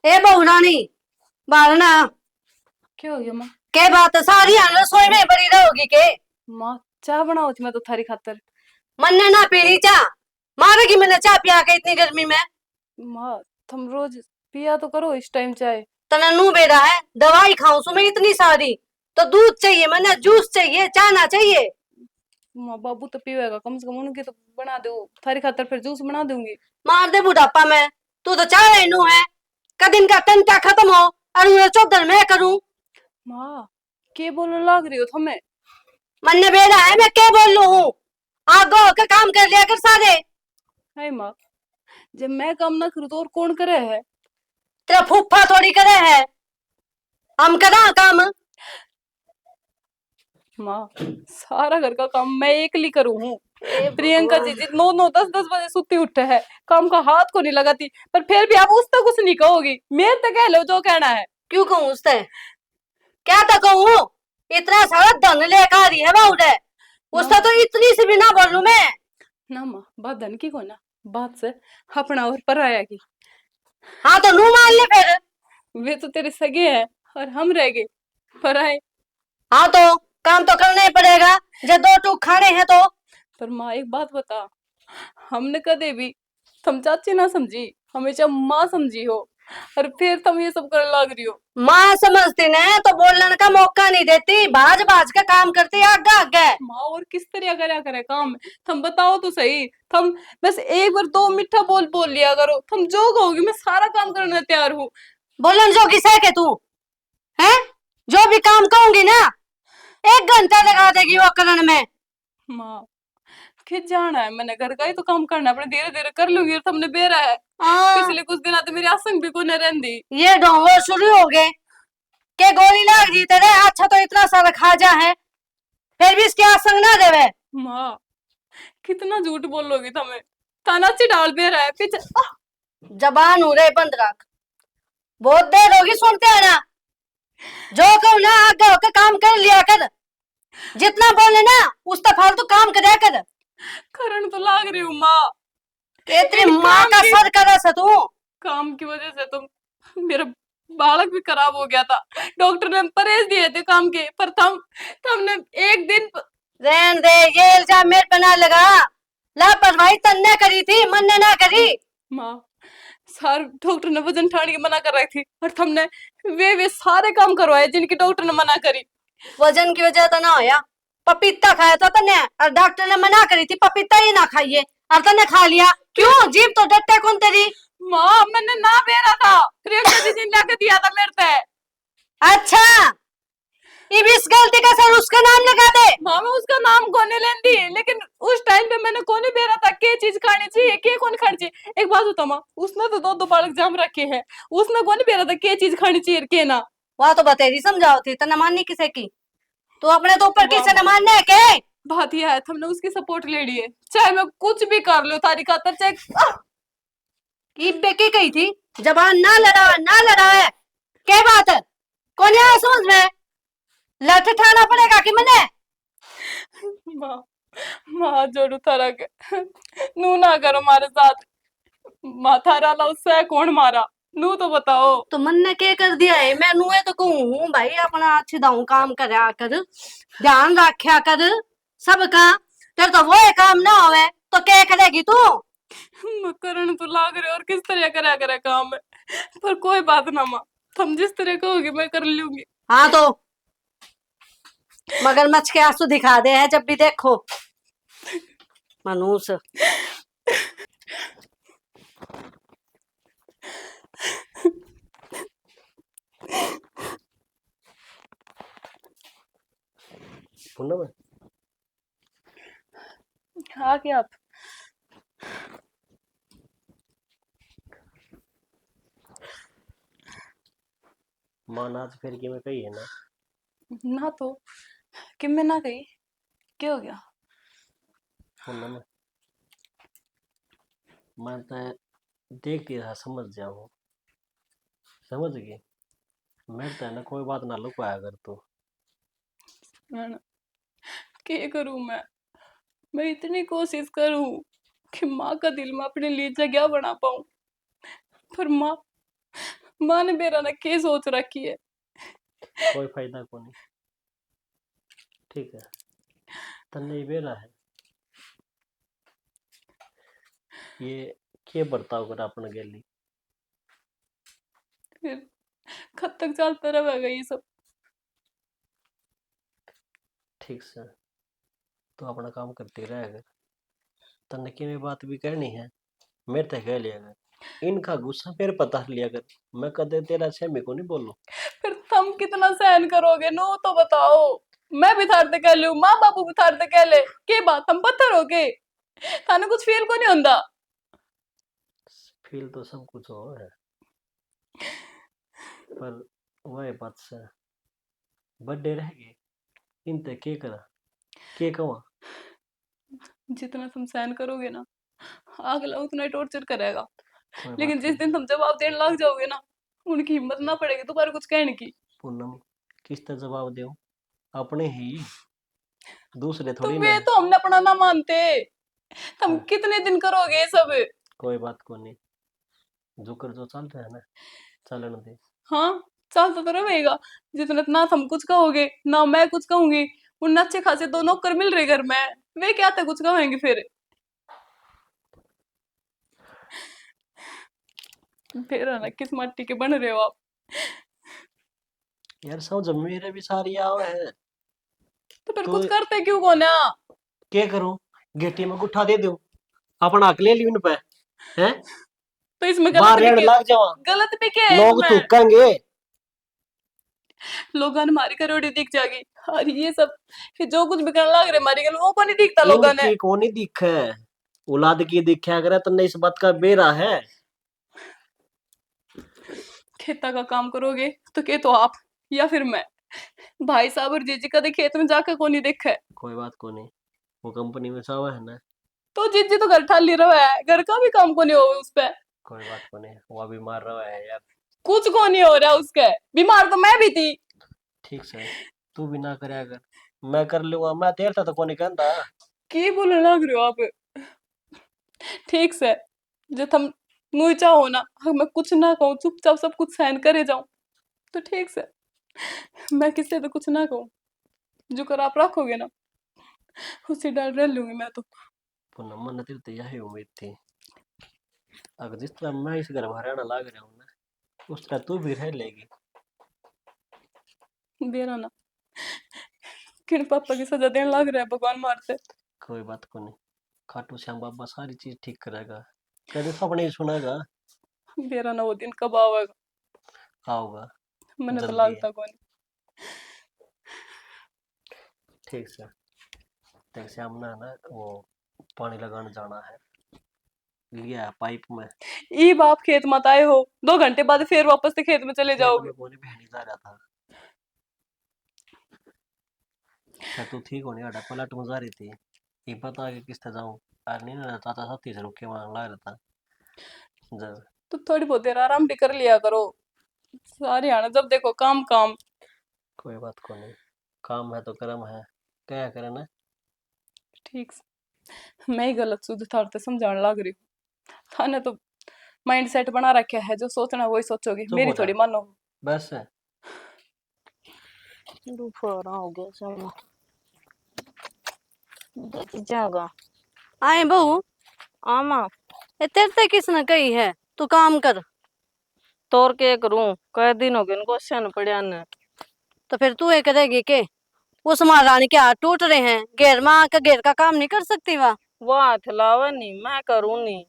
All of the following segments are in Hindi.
ए बहू रानी बाहर ना। क्या हो गया माँ? के बात है सारी रसोई में बड़ी रहोगी के? माँ चाय बनाओ थी मैं तो थारी खातर। मन्ने ना पीली चाह, मारेगी मैंने चाह पिया के इतनी गर्मी में। माँ तुम रोज पिया तो करो इस टाइम चाय। तना नू बेरा है, दवाई खाऊं सु मैं इतनी सारी, तो दूध चाहिए मैंने, जूस चाहिए, चाह ना चाहिए। माँ बाबू तो पीवेगा, कम से कम उनकी तो बना दो थारी खातर, फिर जूस बना दूंगी। मार दे बुढ़ापा में, तू तो चाह रही नू है, कदिन का तनका खत्म हो और उन्हें चौधर मैं करूं। माँ के बोलने लाग रही हो तुम्हें? मन्ने बेरा है मैं क्या बोल लू हूँ, आगो के काम कर लिया कर सारे। है माँ, जब मैं काम ना करूँ तो और कौन करे है? तेरा फूफा थोड़ी करे है, हम करा काम। माँ सारा घर का काम मैं एकली करूँ हूँ। ए प्रियंका भगवान। जी 9-9 10-10 बजे सुती उठे है, काम का हाथ को नहीं लगाती, पर फिर भी आप उसका कुछ नहीं कहोगी, मेरे तो कह लो जो कहना है। क्यों कहूँ उससे, क्या तो कहूँ, इतना सारा धन लेकर आ रही है बहू रे, ना उससे तो इतनी सी भी ना बोलूं मैं। ना माँ, बात धन की को ना, बात से अपना और पराया की। हाँ तो नू मान ले फिर। वे तो तेरे सगे हैं और हम रह गए पराए। हाँ तो काम तो करना ही पड़ेगा, जब दो टूक खाने हैं तो। पर माँ एक बात बता, हमने कदे भी तुम चाची ना समझी, हमेशा माँ समझी हो, और फिर तुम ये सब करने लग रही हो। माँ समझती ने तो बोलने का मौका नहीं देती, भाज भाज का काम करती आगे आगे। माँ और किस तरह करया करे काम, तुम बताओ तो सही। तुम बस एक बार दो मीठा बोल बोल लिया करो, तुम जो कहोगी मैं सारा काम करने तैयार हूँ। बोलन जो किसे के तू है, जो भी काम कहूंगी ना 1 घंटा लगा देगी वो करने में। माँ खिंच जाना है, मैंने घर का ही तो काम करना है, अपने धीरे धीरे कर लूंगी, और तुमने बेरा है पिछले कुछ दिन तो मेरी आसंग भी को न रहती। ये ढोंगो शुरू हो गए, के गोली लाग दी तेरे, अच्छा तो इतना सारा खाजा है, फिर भी इसकी आसंग ना देवे। माँ कितना झूठ बोलोगी तुम्हें, तानाची डाल बेरा है पीछे। जबान हो रहे बंद रख, बहुत देर होगी सुनते हैं ना, जो कहूँ ना आगे होकर काम कर लिया कर, जितना बोले ना उतना फालतू काम करे कर। करण तो लाग रही हूँ माँ, तेरी इन माँ काम का की सर करे से तू। काम की वजह से तो मेरा बालक भी खराब हो गया था, डॉक्टर ने परहेज दिए थे काम के, पर तुमने एक दिन रहन दे, ये इल्जाम मेरे पे ना लगा, लापरवाही तन्ने करी थी, मन ने ना करी। माँ सार डॉक्टर ने वजन ठान के मना कर रही थी, और तुमने वे सारे काम करवाए जिनकी डॉक्टर ने मना करी। वजन की वजह तो ना होया, पपीता खाया था तने और डॉक्टर ने मना करी थी पपीता ही ना खाइए, और तने खा लिया, क्यों जीभ तो डट्टे कौन तेरी। माँ मैंने ना बेरा था, प्रियंका दीदी ने लाके दिया था मेरे पे। अच्छा, इब इस गलती का सर उसका नाम लगा दे। माँ मैं उसका नाम कोने लेंदी, लेकिन उस टाइम पे मैंने कोने बेरा था के चीज खानी चाहिए के कौन खानी चाहिए। एक बात होता माँ, उसने तो दो दो बालक जाम रखे हैं, उसने कोने बेरा था के चीज खानी चाहिए के ना। वहां तो बतेरी समझाओ थी, तना माननी किसे की, तो अपने तो ऊपर वाह किसे न माँ, मानने है के। बात यह है तुमने उसकी सपोर्ट ले ली है, चाहे मैं कुछ भी कर लो तारी खातर, चाहे इब्बे की कही थी, जबान ना लड़ा है, क्या बात है, कौन आया समझ में, लठ ठाना पड़ेगा कि मैंने। माँ माँ जोड़ू थारा के नू ना करो हमारे साथ, माँ थारा ला उससे कौन मारा, नू तो बताओ। तो मन ने क्या कर दिया है, मैं नुए तो कहूँ भाई अपना अच्छे दाऊ काम करया कर, ध्यान रखा कर सबका, तेरे तो वो काम ना होवे तो क्या करेगी तू। मैं करण तो लाग रहे और किस तरह करा करे काम है, पर कोई बात ना माँ, तुम जिस तरह कहोगे मैं कर लूंगी। हाँ तो मगरमच्छ के आंसू दिखा दे है जब भी देखो, मनूस। पूनम हाँ क्या आप मां नाच फिर की में कही है ना, ना तो कि मैं ना गई, क्या हो गया? पूनम मैं तो देखती रहा, समझ जाऊँ, समझ गई, मेरे तो है ना कोई बात ना लुकाया कर तू। क्या करूं मैं इतनी कोशिश करूं कि माँ का दिल में अपने लिए जगह बना पाऊं, पर माँ माँ ने मेरा ना के सोच रखी है। कोई फायदा को नहीं। ठीक है, तन्ने ये बेरा है ये के बर्ताव कर अपन गेली। फिर कब तक चलता रहेगा ये सब। ठीक से तो अपना काम करती रह, अगर तन्ने की में बात भी करनी है मेरे तक कह लिया कर, इनका गुस्सा मेरे पता लिया कर, मैं कदे तेरा सेमी को नहीं बोलूं। फिर तुम कितना सहन करोगे नो तो बताओ। मैं भी थारते कह लूं, माँ बापू भी थारते कह ले के बात हम पत्थर हो गए। थाने कुछ फील को नहीं होता। फील तो सब कुछ हो है, पर वह बात से बर्थडे रह गए इन ते के करा के कवा। जितना तुम सहन करोगे ना, अगला उतना ही टॉर्चर करेगा। कोई लेकिन बात जिस नहीं दिन तुम जवाब देने लग जाओगे ना, उनकी हिम्मत ना पड़ेगी दोबारा कुछ कहने की। पूनम, किस तरह जवाब दूं, अपने ही दूसरे तुम थोड़ी ना। वे तो हमने अपना ना मानते। तुम हाँ, कितने दिन करोगे ये सब। कोई बात को नहीं, जो कर जो चल रहा है ना चलन दे। हाँ, चलता तो रहेगा। जितना ना तुम कुछ कहोगे ना मैं कुछ कहूंगी, उन अच्छे खासे दो नौकर मिल रहे घर में, वे क्या था कुछ कहेंगे फिर है ना किस मट्टी के बन रहे हो आप। यार समझ मेरे भी सारी आवे है तो फिर तो कुछ करते क्यों को ना। क्या करूं, गेटी में गुठा दे दूं अपना हक ले ली उन पे हैं, तो इसमें बाहर रहने लग जावा, गलत भी क्या है लोग इसमें। थूकेंगे। लोगों ने हमारी करोड़ी दिख जाएगी। और ये सब फिर जो कुछ भी करने लग रहे हमारी गल वो को नहीं दिखता लोगों ने। इनकी को नहीं दिखे, औलाद की दिखा करे तो नहीं, इस बात का बेरा है। खेता का काम करोगे तो के तो आप या फिर मैं। भाई साहब और जीजी कदे खेत में जाकर को नहीं देखा है। कोई बात को नहीं, वो कंपनी में चावा है ना। तो जीजी तो घर ठाली रहा है, घर का भी काम को नहीं हो उस पे। कोई बात को नहीं, वो अभी मार रहा है यार। कुछ को नहीं हो रहा उसके। बीमार तो मैं भी थी। ठीक से तू भी ना करे, अगर मैं कर लूंगा, मैं तेरता तो को नहीं कहता। की बोलने लग रहे हो आप। ठीक से जो तुम मुझे चाहो ना, हाँ, मैं कुछ ना कहूँ चुपचाप सब कुछ सहन करे जाऊं तो ठीक से। मैं किसी तो कुछ ना कहूँ, जो कर आप रखोगे ना उसी डर रह लूंगी मैं तो। पूनम मन तेरे तो यही उम्मीद थी, अगर जिस तरह मैं इस घर में रहना लग रहा हूँ ना उस तरह तू भी रह लेगी। देना ना किन पापा की सजा देने लग रहा है भगवान मारते। कोई बात को नहीं, खाटू श्याम बाबा सारी चीज ठीक करेगा, कभी सपने ही सुनेगा। देना ना वो दिन कब आवेगा, आओगा, मैंने तो जल्दी है। लगता कौन। ठीक से देख श्याम ना ना वो पानी लगाने जाना है, लिया है पाइप में। ई बाप खेत मत आए हो, 2 घंटे बाद फिर वापस से खेत में चले खेत जाओगे। में कोने बहनी जा रहा था, क्या तू ठीक होने आड़ा पलट में जा रही थी, ये पता कि किस तरह जाऊं, यार नहीं ना चाचा साथी से रुक के वहां ला रहा था जब। तो थोड़ी बहुत देर आराम भी कर लिया करो। सारे आना जब देखो काम काम। कोई बात को नहीं, काम है तो कर्म है, क्या करे ना। ठीक से मैं ही गलत सुध थारते समझाने लग रही हूँ। थाने तो माइंड सेट बना रखा है, जो सोचना वही सोचोगे, चुप मेरी हो जा थोड़ी मानो। बस। दोपहर हो गया चलो जागा। आए बहू, आमा ये तेरे से किसने कही है तू काम कर। तोर के करूं, कई दिन हो गए इनको सन पड़िया ने। तो फिर तू ये करेगी के, उस महारानी के हाथ टूट रहे हैं, घेर में आकर घेर का काम नहीं कर सकती वह। वो हाथ लावे नहीं, मैं करूं नहीं।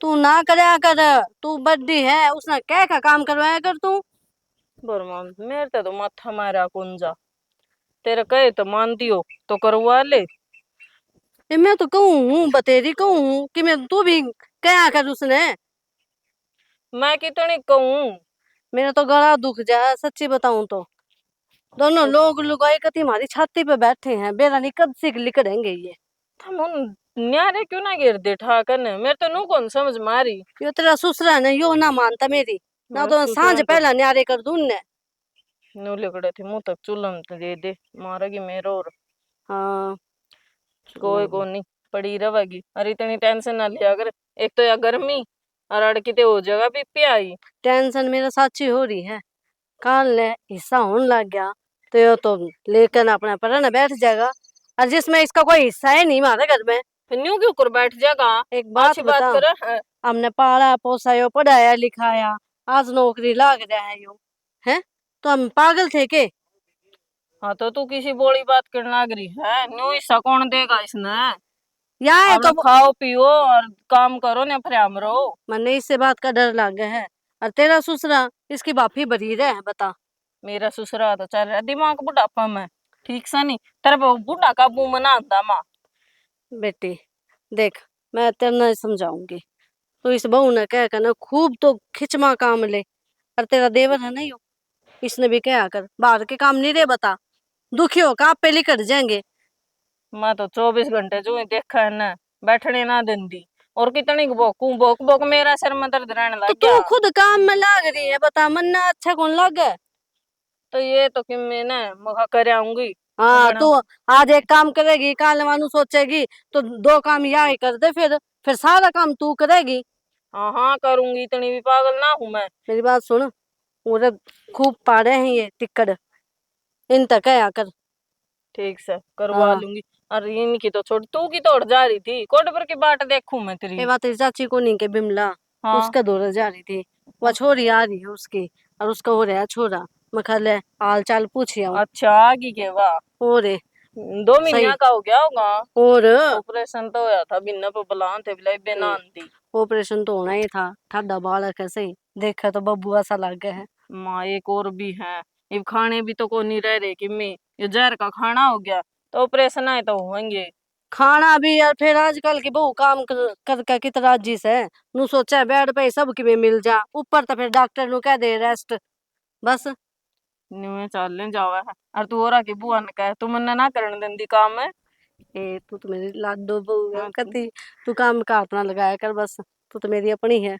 तू ना करया कर, तू बड्डी है, उसने क्या का काम करवाया कर तू। बरमा मेरे ते तो माथा मारा कुंजा, तेरे कहे तो मान दियो तो करवा ले। ये मैं तो कहूँ हूँ, बतेरी कहूँ हूँ कि मैं तू भी क्या कर उसने। मैं कितनी कहूं। मेरा तो गला दुख जा, सच्ची बताऊं तो। दोनों लोग लुगाई कति हमारी छाती पे बैठे हैं, बेरानी कब से लिकड़ेंगे ये। हम उन न्यारे क्यों ना गिर दे ठाकन, मेरे तो नू कौन समझ मारी। यो तेरा ससुरा है ना, यो ना मानता मेरी, ना मैं तो सुसरा सांझ तो पहला न्यारे कर दूं ने। नू लिकड़े थे मुंह तक चुलम दे दे मारेगी मेरे और। हाँ कोई को नहीं पड़ी रहेगी, अरे इतनी टेंशन ना लिया कर। एक तो या गर्मी और अड़की ते हो जाएगा बीपी आई। टेंशन मेरा साची हो रही है। काल ने हिस्सा होने लग गया तो ये तो लेकर अपना पढ़ने बैठ जाएगा, और जिसमें इसका कोई हिस्सा है नहीं हमारे घर में। फिर न्यू क्यों कर बैठ जाएगा? एक बात अच्छी बात बता, करे है। हमने पाला पोसा यो, पढ़ाया लिखाया, आज नौकरी लाग रहा है यो, है तो हम पागल थे के? हाँ तो तू किसी बोली बात करने लग रही है। न्यू हिस्सा कौन देगा इसने? यहाँ है अपना तो खाओ पियो और काम करो ना, फ्रेम रहो। मने इससे बात का डर लग गया है। और तेरा ससुरा इसकी बाफी भरी रहे है, बता। मेरा ससुरा तो चल रहा है दिमाग बुढ़ापा में, ठीक सा नहीं। तेरा बुढ़ा का मुंह मना आंदा माँ। बेटी देख, मैं तेरे ना समझाऊंगी, तो इस बहू ने कह कर ना खूब तो खिचमा काम ले। और तेरा देवर है ना यो, इसने भी कहा कर बाहर के काम नहीं रे बता, दुखी हो का आप पे लिकट जाएंगे। मैं तो 24 घंटे जो ही देखा है ना, बैठने ना देंदी। और कितनी भोकू भोक भोक मेरा सिर में दर्द रहने तो लग तू गया। खुद काम में लाग रही है, बता मन ना अच्छा कौन लगे? तो ये तो कि मैं ना मखा कर आऊंगी। हाँ, बना तू आज एक काम करेगी, काल मानू सोचेगी तो दो काम यहाँ ही कर दे, फिर सारा काम तू करेगी। हाँ हाँ करूंगी, इतनी भी पागल ना हूं मैं। मेरी बात सुन, पूरे खूब पाड़े हैं ये टिक्कड़, इन तक है आकर। ठीक से करवा हाँ, लूंगी। अरे इनकी तो छोड़, तू की तोड़ जा रही थी कोट पर की बाट देखूं मैं ये तेरी। बात तेरी चाची को नहीं के बिमला, हाँ उसका दौरा जा रही थी, वह छोरी आ रही है उसकी, और उसका हो रहा है छोरा। मैं खा ले हाल चाल पूछ आऊं। अच्छा आगे के वाह। हो रे 2 महीना सही। का हो गया होगा। और ऑपरेशन तो होया था बिना पे बुलान थे बिलाई बिना आंदी। ऑपरेशन तो होना ही था, ठाडा बालक है सही, देखा तो बब्बुआ सा लग गया है। माँ एक और भी है। ये खाने भी तो को नहीं रह रहे कि मैं, ये जहर का खाना हो गया। तो ऑपरेशन आए तो होंगे। खाना भी यार, फिर आजकल की बहू काम कर कितना जिस है, नु सोचा बेड पे सब की भी मिल जा, ऊपर तो फिर डॉक्टर नु कह दे रेस्ट, बस। न्यू चलने जावा है। और तू और की बुआ ने कहे तू मन्ने ना करने देंदी काम है। ए तू तो मेरी लाडो बहू है हाँ, कती, तू काम का हाथ ना लगाया कर बस, तू तो मेरी अपनी है।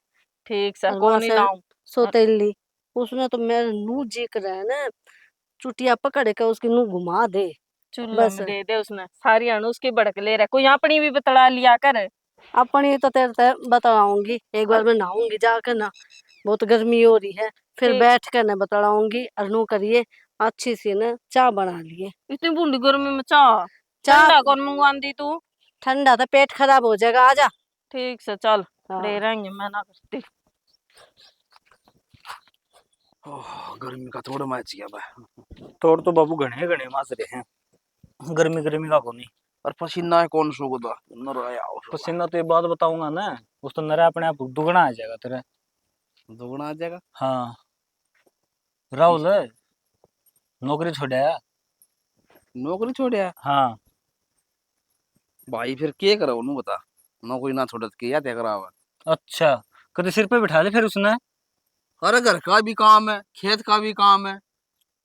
ठीक से और वो कौन ही से लाऊं। सोतेली, उसने तो मेरे नू जी कर है ना, चुटिया पकड़ के उसकी नू घुमा दे चूल्हा बस। में दे दे उसने सारी अणु उसकी भड़क ले रहा, कोई अपनी भी बतला लिया कर। अपनी तो तेरे ते बताऊंगी, एक अ- बार मैं नहाऊंगी जाकर ना, बहुत गर्मी हो रही है, फिर ठीक। बैठ कर ना बताऊंगी। और नू करिए अच्छी सी ना चाय बना लिए। इतनी बूढ़ी गर्मी में चाह? चाय ठंडा कौन मंगवांदी तू? ठंडा तो पेट खराब हो जाएगा, आजा। ठीक से चल। हाँ। दे रहेंगे मैं ना करती। ओह, गर्मी का थोड़ा मैच गया बा। तोड़ तो बाबू घने घने मास रहे हैं, गर्मी गर्मी का कोनी। और पसीना है कौन सोगदा नर आया पसीना तो ये बात बताऊंगा ना, उस तो नरा अपने आप दुगना आ जाएगा तेरा। दुगना आ जाएगा। हाँ राहुल नौकरी छोड़ा। नौकरी छोड़या हाँ भाई, फिर के करा ओनू बता। नौकरी ना छोड़त के या ते करावा। अच्छा, कभी सिर पे बिठा ले फिर उसने। अरे घर का भी काम है, खेत का भी काम है,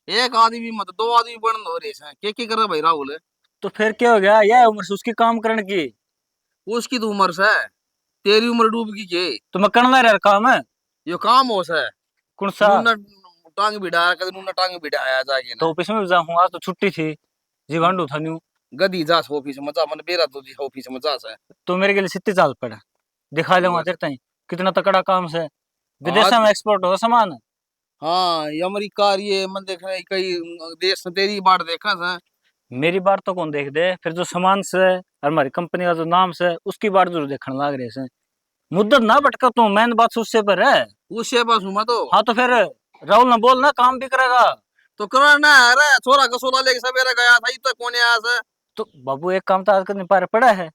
एक आदमी मत दो आदमी बन हो रहे हैं, के करे भाई राहुल। तो फिर क्या हो गया, यह उम्र से उसकी काम करने की। उसकी तो उम्र से, तेरी उम्र डूब गई के। तो मैं करना यार काम है। यो काम हो से कौन सा? नूना टांग बिठाया कद नूना टांग बिठाया जाके तो ना। ऑफिस में भी जाऊँ, आज तो छुट्टी थी, जी गांडू था न्यू। गदी जा ऑफिस में जा, मन बेरा तो जी ऑफिस में जा से। तो मेरे के लिए सिट्टी चाल पड़ा, दिखा लूंगा बस। तेरे ताई कितना तकड़ा काम से, विदेश आज में एक्सपोर्ट हो सामान। हाँ, ये अमेरिका ये मन देख रहे कई देश ने तेरी बाट देखा था। मेरी बात तो कौन देख दे, फिर जो सामान से और हमारी कंपनी का जो नाम से उसकी बात जरूर देखने लाग रहे से। मुद्दत ना भटका तू, मेन बात उससे पर है। उससे पास हूँ मैं तो। हाँ तो फिर राहुल ना बोल ना, काम भी करेगा। तो करना है रे, छोरा का सोना लेके सवेरे गया था, तो कौन आया से। तो बाबू एक काम तो आज करने पर पड़ा है,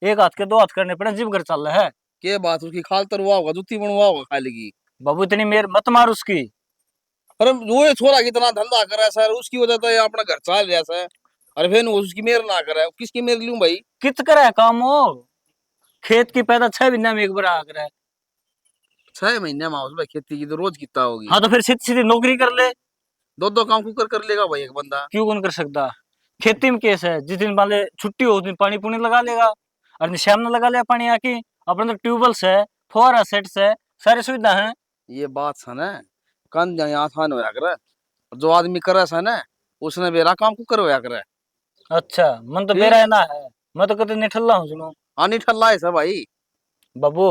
एक हाथ के दो हाथ करने पड़े, जिम कर चल रहा है। के बात उसकी खाल तरवा होगा, जुत्ती बनवा होगा खाली की। बाबू इतनी मेर मत मार उसकी। अरे वो ये छोरा कितना धंधा करे सर, उसकी वजह तो ये अपना घर चल रहा सर। अरे फिर उसकी मेर ना करे, किसकी मेर लूं भाई। कित करे है काम वो, खेत की पैदा 6 महीने में एक बार आ करे। 6 महीने में उस भाई खेती की तो रोज कितना होगी। हाँ तो फिर सीधी सीधी नौकरी कर ले। दो दो काम कुकर कर लेगा भाई एक बंदा। क्यों कौन कर सकता, खेती में केस है, जिस दिन वाले छुट्टी हो उस दिन पानी पुनी लगा लेगा, और शाम में लगा लिया पानी आके। अपने तो ट्यूबवेल से, फुहारा सेट से, सारी सुविधा है। ये बात सन है, कन जाए आसान होया करे। जो आदमी करे सन है, उसने बेरा काम कुकर होया करे। अच्छा मन तो फिर? बेरा है ना है, मैं तो कभी निठल्ला हूँ सुनो। आनी ठल्ला है सब भाई। बाबू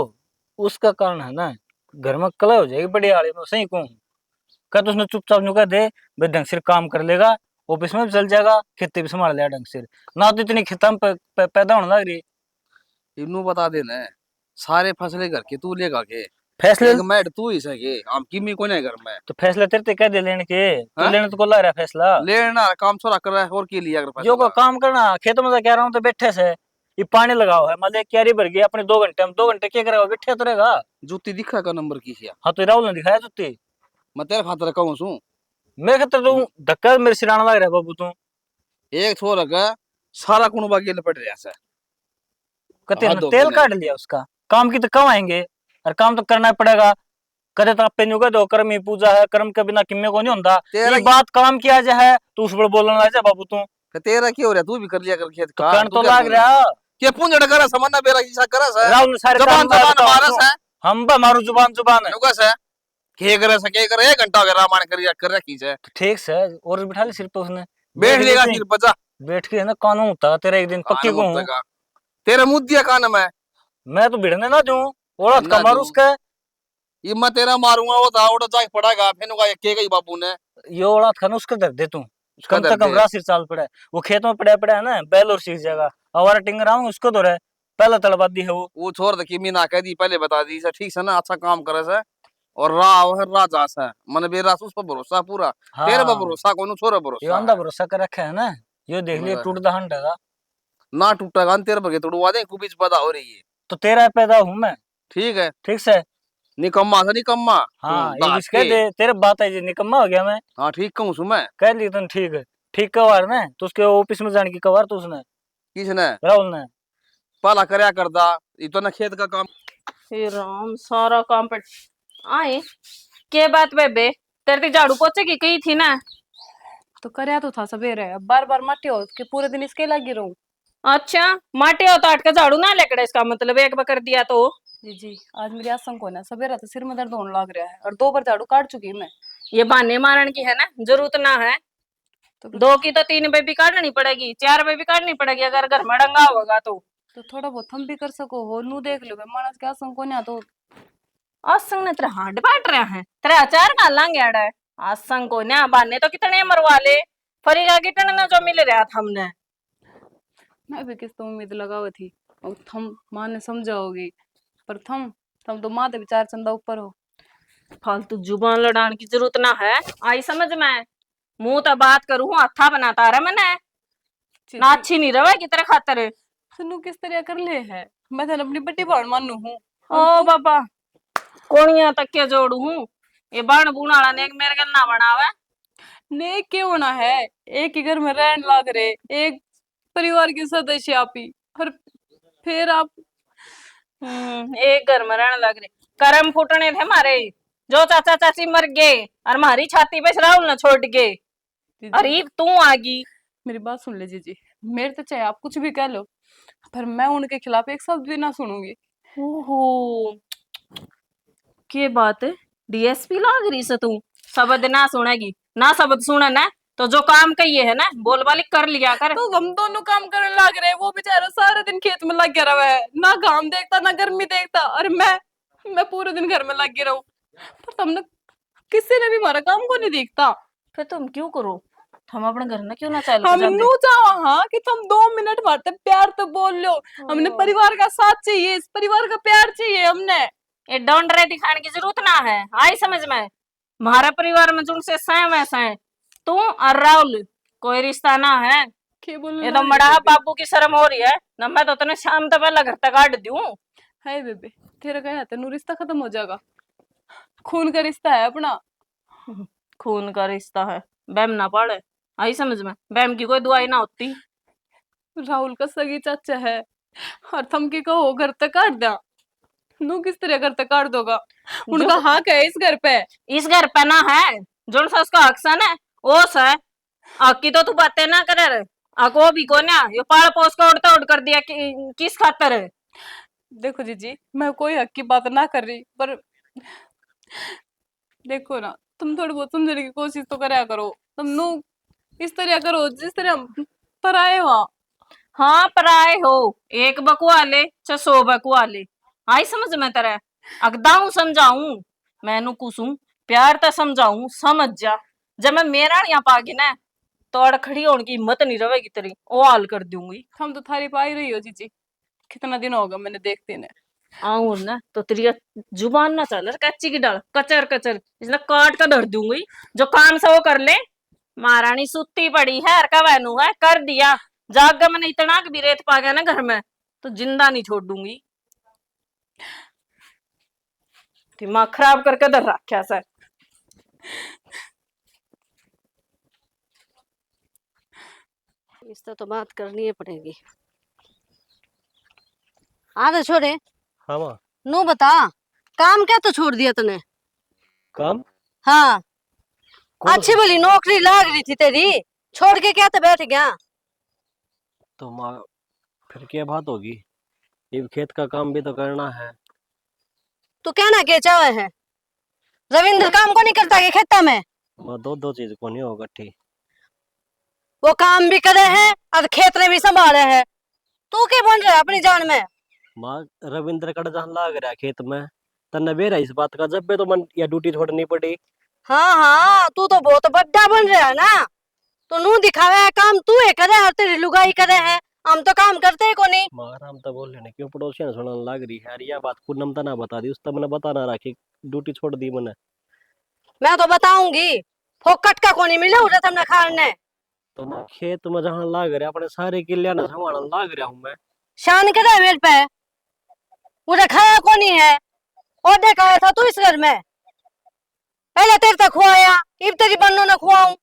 उसका कारण है ना, घर में कला हो जाएगी बड़ी आड़ी में, सही कहूँ। कह तो उसने चुपचाप नु कह दे भाई ढंग से काम कर लेगा, ऑफिस में भी चल जाएगा, खेती भी संभाल लेगा ढंग से, ना तो इतनी खेता में पैदा होने लग रही। इन्हू बता देना सारे फसले घर के तू लेगा के, फैसले एक मैड तू ही सके, हम किमी को नहीं घर में तो फैसले तेरे ते कह दे लेने के, तो हाँ? लेने तो को लग रहा है फैसला। लेना काम छोरा कर रहा है और के लिए अगर जो को फैसला काम करना खेतों में तो कह रहा हूँ, तो बैठे से ये पानी लगाओ है, मतलब क्यारी भर गई अपने 2 घंटे में, 2 घंटे क्या करेगा, बैठे तो रहेगा। जूती दिखा का नंबर की है, हाँ तो राहुल ने दिखाया जुत्ती, मैं तेरे खातर कहूँ सू मेरे खातर तो धक्का मेरे सिराना लग रहा है बाबू तू। एक छोरा का सारा कुणबा के लपट रहा है। कते हाँ, ने दो तेल दिन काट लिया उसका, काम की तो कब आएंगे, और काम तो करना ही पड़ेगा। कदे तो आपे नुगे दो कर्म ही पूजा है, कर्म के बिना किम्मे को नहीं होता। तेरा ये बात काम किया जाए तो उस पर बोलना लग जा बाबू तू, तो तेरा क्या हो रहा, तू भी कर लिया कर खेत तो का, कर्ण तू तो क्या लाग बोल रहा है? रहा। क्या पूंजड़ करा समन्ना बेरा की करा है, राहुल ने सारे जबान काम जबान बताओ मारस तू। है, हम बा मारू जुबान जुबान है। नुकस है के करे सके करे, 1 घंटा हो गया रामायण कर रखी है, तो ठीक से और बिठा ले सिर पे उसने, बैठ लेगा सिर बचा बैठ के है ना कानून होता तेरा एक दिन पक्की को हूँ। तेरा मुंह दिया कान में, मैं तो भिड़ने ना दूं, औरत ना का मारू दूं। उसका, ये मैं तेरा मारूंगा वो था उड़ जाके पड़ेगा, फिर नुका के गई बाबू ने ये औरत खाना उसका दर दे तू, उसका कम से दर्द कम है। राशि चाल पड़ा है, वो खेत में पड़ा पड़ा है ना, बैल और सीख जाएगा, आवारा टिंगर आऊंगा उसको तो रहे, पहला तलबादी है वो छोड़ दे कि मीना कह दी पहले बता दी से, ठीक से ना अच्छा काम करे से, और राव है राजा से, मन बेरा उस पर भरोसा पूरा, तेरे पर हाँ भरोसा कोई छोरा ये भरोसा अंधा है। भरोसा कर रखा है ना, ये देख लिया मगर टूट दा हंड है। ना टूटेगा न तेरे पर तोड़वा दे, कुछ पता हो रही है, तो तेरा पैदा हूं मैं, ठीक है, ठीक से। निकम्मा से निकम्मा हाँ तू ये दास किस कह के। दे तेरे बात है जी, निकम्मा हो गया मैं, हाँ ठीक कहूँ सु मैं, कह ली तुम ठीक है, ठीक कवार ने तो उसके ऑफिस में जाने की कवार तो उसने किसने राहुल ने। पहला करया करदा, इतना खेत का काम हे राम, सारा काम पर आए। के बात बेबे, तेरे ते झाड़ू पोछे की कही थी ना। तो करया तो था सवेरे, अब बार बार माटे हो के पूरे दिन इसके लगी रहूं। अच्छा, माटे हो तो अटका झाड़ू ना लेकड़े, इसका मतलब एक बार कर दिया तो। जी आज मेरी आसंग को ना सवेरे तो सिर में दर्द होने लग रहा है, और 2 बार झाड़ू काट चुकी मैं। ये बहाने मारन की है ना, जरूरत ना है। तो 2 की तो 3 बेबी काटनी पड़ेगी, 4 बेबी काटनी पड़ेगी अगर घर में डंगा होगा तो। थोड़ा बहुत हम भी कर सको हो, नू देख लो मानस के आसंग को ना तो। आसंग ने तेरा हाथ बांट रहा है, तेरा अचार खा लांगे अड़े। आसंग को ना बहाने तो कितने मरवा ले, फरीगा कितने ना जो मिल रहा था हमने। मैं भी किस तो उम्मीद लगावी थी, और थम माँ ने समझाओगी, पर थम थम तो माँ ते विचार चंदा ऊपर हो। फालतू जुबान लड़ाने की जरूरत ना है, आई समझ में। मुंह तो बात करूँ, हथा बनाता रहा मैंने ना, अच्छी नहीं रहा की तेरे खातर। सुनू किस तरह कर ले है, मैं तो अपनी बड़ी बाण मानू हूँ। ओ बाबा, कोणिया तक के जोड़ू हूँ, ये बाण बूण वाला ने मेरे गल ना बनावे। ने क्यों ना है, एक ही घर में रहने लग रहे, एक परिवार के सदस्य आप ही, और फिर आप एक घर में रहने लग रहे, कर्म फूटने थे हमारे, जो चाचा चाची मर गए और हमारी छाती पे राहुल न छोड़ गए, अरे तू आगी। मेरी बात सुन ले जीजी, मेरे तो चाहे आप कुछ भी कह लो, पर मैं उनके खिलाफ एक शब्द भी ना सुनूंगी। ओहो, के बात है, डीएसपी लाग रही से तू, शब्द ना सुनेगी ना, शब्द सुने ना तो जो काम कहिए है ना बोल वाली कर लिया कर। तो हम दोनों काम करने लग रहे हैं, वो बेचारा सारा दिन खेत में लग गया रहा है, ना घाम देखता ना गर्मी देखता, और मैं पूरे दिन घर में लग गया रहूं, पर तुमने किसी ने भी हमारा काम को नहीं देखता। फिर तुम क्यों करो, हम अपने घर में क्यों ना चल हम नू चाहो हाँ कि तुम 2 मिनट मारते प्यार तो बोल लो, हमने परिवार का साथ चाहिए, इस परिवार का प्यार चाहिए हमने। ये डोंडरे दिखाने की जरूरत ना है, आई समझ में। हमारा परिवार में जुन से सैम वैसा है, तू और राहुल कोई रिश्ता ना है। के बोल ये तो मड़ा बाबू की शर्म हो रही है ना, मैं तो तने शाम तक पहले घर तक काट दूं। है बेबे, तेरा क्या है, नू रिश्ता खत्म हो जाएगा, खून का रिश्ता है अपना। खून का रिश्ता है, बैम ना पड़े, आई समझ में, बैम की कोई दुआई ना होती। राहुल का सगी चाचा है, और थम की कहो घर तक काट दिया, नू किस तरह घर तक काट दोगा, उनका हक है इस घर पे। इस घर पे ना है, जोन सा उसका हक सा ना वो सा, आकी तो तू बातें ना करे, आको भी को ना ये पाड़ पोस को उड़ता उड़ कर दिया किस खातर है। देखो जीजी, मैं कोई हक की बात ना कर रही, पर देखो ना, तुम थोड़ी बहुत समझने की कोशिश तो करा करो, तुम नू इस तरह करो जिस तरह हम पराए हो। हाँ पराए हो, एक बकुआ ले चाहे 100 बकुआ ले, आई समझ में तेरा। अगदाऊ समझाऊं मैनू कुसू प्यार तो समझाऊं समझ जा। जब मैं मेरा नहीं पागी ना तो अड़ खड़ी होने की हिम्मत नहीं रहेगी तेरी, वो हाल कर दूंगी। हम तो थारी पा ही रही हो जीजी, कितना दिन होगा मैंने देखते ने। आऊं ना तो तेरी जुबान ना चल कच्ची की डाल कचर कचर इसने काट कर धर दूंगी। जो काम से वो कर ले। महारानी सुती पड़ी है का वैनू है कर दिया। जाग मैंने इतना भी रेत पा गया ना घर में तो जिंदा नहीं छोड़ दूंगी। दिमाग खराब करके धर रखा सर। इससे तो बात करनी ही पड़ेगी। आधे छोड़े हाँ माँ। नू बता, काम क्या तो छोड़ दिया तूने? काम हाँ, कौन अच्छी भली नौकरी लाग रही थी तेरी, छोड़ के क्या तो बैठ गया? तो माँ फिर क्या बात होगी, ये खेत का काम भी तो करना है। तू कहना क्या चाहे है? रविंद्र काम को नहीं करता के खेता में? माँ दो दो चीज को नहीं होगा ठीक। वो काम भी करे है और खेत में भी संभाले है। तू क्या बन रहा है अपनी जान में? माँ रविंद्र कड़ जहाँ लाग रहा है खेत में, तन्ने बेरा इस बात का जब भी तो मन या ड्यूटी छोड़नी पड़ी। हाँ हाँ, तू तो बहुत बड़ा बन रहा है ना। तो नू दिखावे है काम तू है करे और तेरी लुगाई करे है, हम तो काम करते ही को नहीं। माँ आराम तो बोल लेने क्यों पड़ोसी ने सुनने लाग रही है, यह बात पूनम तो ना बता दी, उस तो मैंने बता ना रखी, ड्यूटी छोड़ दी मैंने। मैं तो बताऊंगी, फोकट का को नहीं मिला उधर तुमने खाने। तो माँ खेत में जहाँ लाग रहा अपने सारे किले ने संभालने लाग रहा हूँ मैं। शान करे है मेरे पे, उधर खाया को नहीं है। और देखा आया था तू इस घर में, पहले तेरे तक खुआया, इब तेरी बन्नों ने खुआऊं।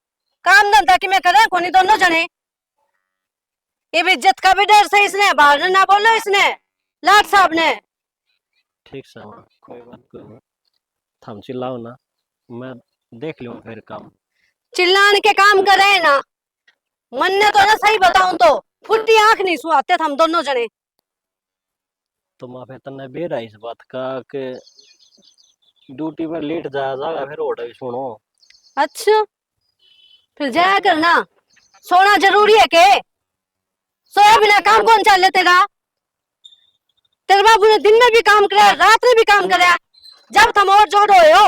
काम धंधा कि मैं करे को नहीं दोनों जने। इब इज्जत का भी डर से इसने बाहर ना बोलो इसने लाट साहब ने। ठीक से माँ कोई बात कोई, थम चिल्लाओ ना, मैं देख लूँ फिर काम। चिल्लाने के काम करे ना, मन ने तो ना सही बताऊं तो फुट्टी आंख नहीं सुहाते हम दोनों जने। तो माँ फिर तन्ने बेरा इस बात का कि ड्यूटी में लेट जाएगा फिर ऑर्डर सुनो। अच्छा, फिर जाया करना, सोना जरूरी है के? सोया बिना काम कौन चल तेरा? तेरे बाबू ने दिन में भी काम कराया, रात में भी काम कराया, जब तुम और जोड़ रहे हो।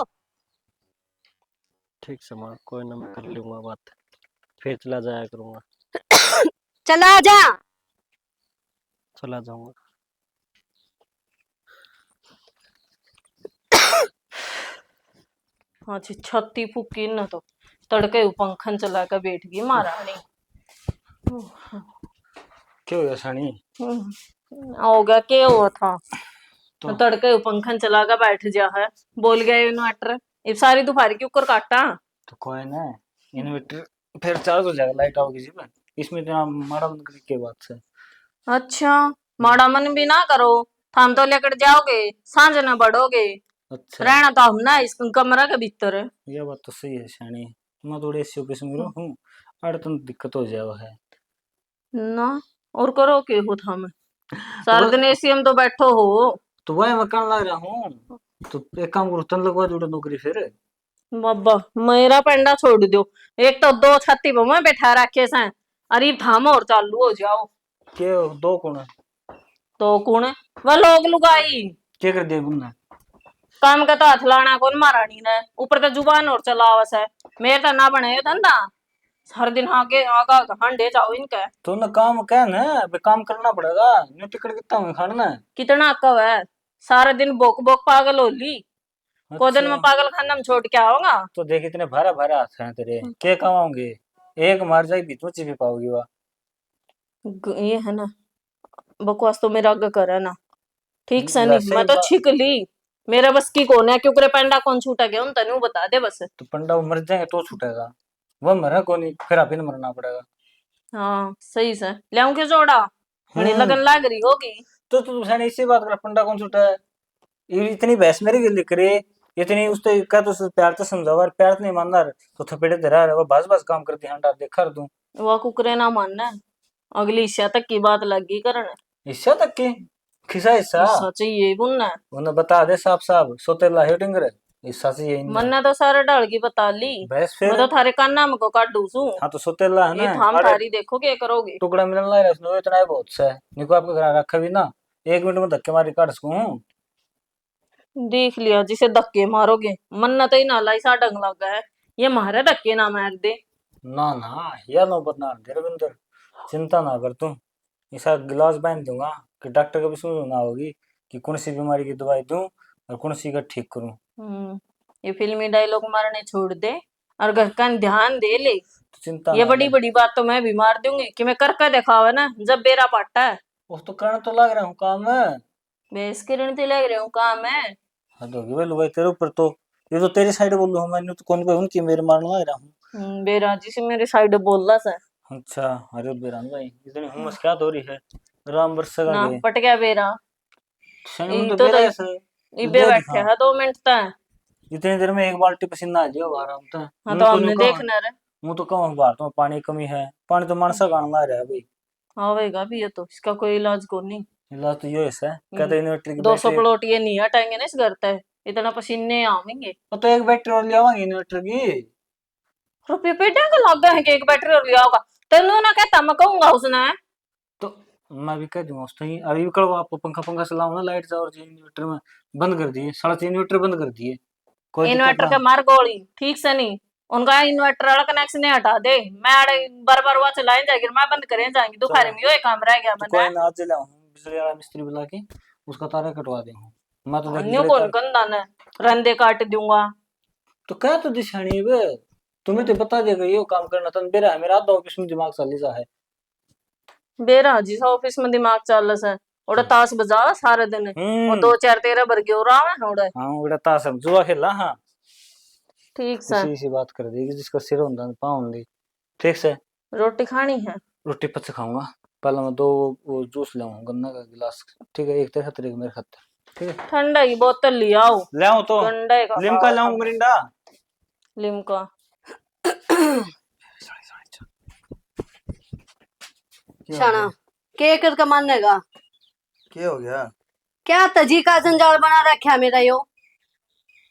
ठीक से माँ कोई ना, मैं कर लूंगा बात, फिर चला जाया करूंगा। चला जा। चला जाऊंगा। हाँ जी छत्ती फूकी न तो तड़के पंखन चला कर बैठ गई महारानी। क्यों हुआ सानी? हो गया क्या हुआ था? तो तड़के पंखन चला कर बैठ जा है, बोल गया इन्वर्टर इब सारी दोपहर की ऊपर काटा। तो कोई ना, इन्वर्टर फिर चार्ज हो जाएगा, लाइट आओगी जी पर इसमें इतना मारा बंद करके के बात से। अच्छा माड़ा मन भी ना करो, हम तो लेकर जाओगे सांझ न बढ़ोगे। अच्छा रहना तो हम ना इस कमरा के भीतर है। ये बात तो सही है शानी, मैं थोड़ी एसी ऑफिस में हूँ, अरे तुम दिक्कत हो जाओ है। ना और करो के हो हम सारा दिन एसी में तो बैठो हो। तो वही मैं कहने लग रहा हूँ, तो एक काम करो तन लगवा दो नौकरी फिर। बाबा मेरा पेंडा छोड़ दो, एक तो दो छत्ती पे मैं बैठा रखे से अरे थाम और चालू हो जाओ। के दो कौन है? तो कौन है वह लोग लुगाई क्या कर दिया तुमने? काम का तो हाथ लाना कौन महारानी ने, ऊपर तो जुबान और चलावस है। मेरे तो ना बने धंधा, हर दिन आगे आगा हंडे जाओ इनके। तो ना काम क्या ना, अबे काम करना पड़ेगा, नहीं टिकट कितना में खाना है। कितना कव है, सारा दिन बोक बोक पागल हो ली। को दिन में अच्छा पागल खाना में छोड़ के आओगा। तो देख इतने भारा भारा हाथ हैं तेरे, क्या कमाओगे? एक मार जाएगी तो चिपी पाओगी वह। ये है ना बकवास तो मेरा आगे करे ना, ठीक से नहीं वैसे मैं ही तो छिक ली। मेरा बस की कौन है क्योंकि पेंडा कौन छूटा गया उन तनु बता दे बस। तो पंडा वो मर जाएंगे तो छूटेगा, वह मरा को नहीं, फिर आप ही ने मरना पड़ेगा। हाँ सही से लाऊं के जोड़ा बड़ी लगन लाग रही होगी। तो तू सैन इसी बात कर, पंडा कौन छूटा है? ये इतनी बहस मेरी गिल लिख रही, इतनी उसते क्या तो उसे प्यार से समझावा, प्यार से नहीं मानना तो थपेड़े दे रहा है, वो बस बस काम करती है, देखा रू तू। वह कुकरे ना मानना, अगली हिस्सा तक की बात लगी करने। हिस्सा तक की खिसा हिस्सा हिस्सा चाहिए बुनना, उन्हें बता दे साफ साफ, सोतेला है टिंगर हिस्सा से यही मन्ने तो सारे डाल की बता ली। बहस मैं फिर। तो थारे कान्ना में को काटू सू। हाँ तो सोतेला है ये ना, थाम अरे थारी देखो क्या करोगे। टुकड़ा मिलने लगा उसने, इतना ही बहुत सा है, निको आपके घर रखा भी ना, 1 मिनट में धक्के मारी काट सकूं। देख लिया जिसे धक्के मारोगे, मन्ना तो ही नाला ही सा डंग लगा है, ये मारे धक्के ना मार दे। ना ना, यह नौबत ना दे रविंदर, चिंता ना कर तू। ऐसा गिलास बांध दूंगा कि डॉक्टर को भी समझ ना होगी कि कौन सी बीमारी की दवाई दूं और कौन सी का ठीक करूं। ये फिल्मी डायलॉग मारने छोड़ दे और घर का ध्यान दे ले। तो चिंता ये ना बड़ी कर। बड़ी बात तो मैं भी मार दूंगी कि मैं करके दिखावा ना जब बेरा पाटा है। वो तो करना तो लग रहा हूँ काम है। बेस किरण ते लग रहे हूँ काम है। हद होगी भाई लुगाई तेरे ऊपर तो। ये तो तेरी साइड बोल रहा हूँ, मैंने तो कौन कोई उनकी मेरे मारने लग रहा हूँ। बेरा जी से मेरे साइड बोल रहा सा अच्छा, अरे बेरान भाई इतनी हुमस क्या हो रही है। राम बरस का ना गए पट गया बेरा। शनि में ई तो तो बेरा ऐसा है। तू इबे दे बैठे दिखा है 2 मिनट तक। इतनी देर में एक बाल्टी पसीना आ जाएगा आराम से। हाँ यूं तो तो नहीं हमने कहूँ, देखना रे। मुंह तो कहूँ बाहर तो पानी की कमी है, पानी तो मानसा गाना ला रहा है भाई। आवेगा भी ये तो इसका कोई इलाज को नहीं। इलाज तो ये है कहते इन्वर्टर की 200 बैटरी। प्लॉट ये नहीं हटाएंगे ना इस घर तक, इतना पसीने आवेंगे। तो एक बैटरी और ले आवांगे इन्वर्टर की। रुपये पेटे का लग गए हैं कि एक बैटरी और लिया होगा। तेनू ना कहता मैं कहूंगा उसने। तो मैं भी कह दूंगा उसको ही, अभी कल आपको पंखा पंखा चलाओ ना, लाइट जाओ, और इन्वर्टर में बंद कर दिए, 3.5 इन्वर्टर बंद कर दिए, कोई दिक्कत इन्वर्टर ना। के मार गोली ठीक से नहीं। उनका इन्वर्टर वाला कनेक्शन नहीं हटा दे। मैं बार बार वहां चलाए जाएगी, मैं बंद करें जाएंगी, दोपहर में ये काम रह गया तो मैंने। कोई ना, आज लाऊं बिजली वाला मिस्त्री बुला के उसका तार कटवा देंगे। मैं तो देख अन्यों बिजली कौन तार। कंधा ने रंदे काट दूंगा। तो क्या तो दिशानी है बे, तुम्हें तो बता देगा ये काम करना था मेरा है, मेरा आधा ऑफिस में दिमाग चल जा है। बेरा जी सा ऑफिस में दिमाग चल रहा है। ओड़ा ताश बजा सारे दिन। वो 2 4 13 भर गयो रहा है ओड़ा। हाँ उड़ा ताश हम जुआ खेला हाँ। ठीक से इसी इसी बात कर देगी जिसका सिर होता पाँव होंदी। ठीक से। रोटी खानी है। रोटी पच खाऊंगा, पहले मैं 2 वो जूस लाऊंगा गन्ना का गिलास। ठीक है, एक तेरे खातिर एक मेरे खातिर। ठीक है, ठंडा की बोतल ले आओ। ले आऊं तो गंडे का लिमका लाऊं मिरिंडा। लिमका। शाना केक का मानेगा क्या हो गया? क्या तजी का जंजाल बना रखा मेरा यो।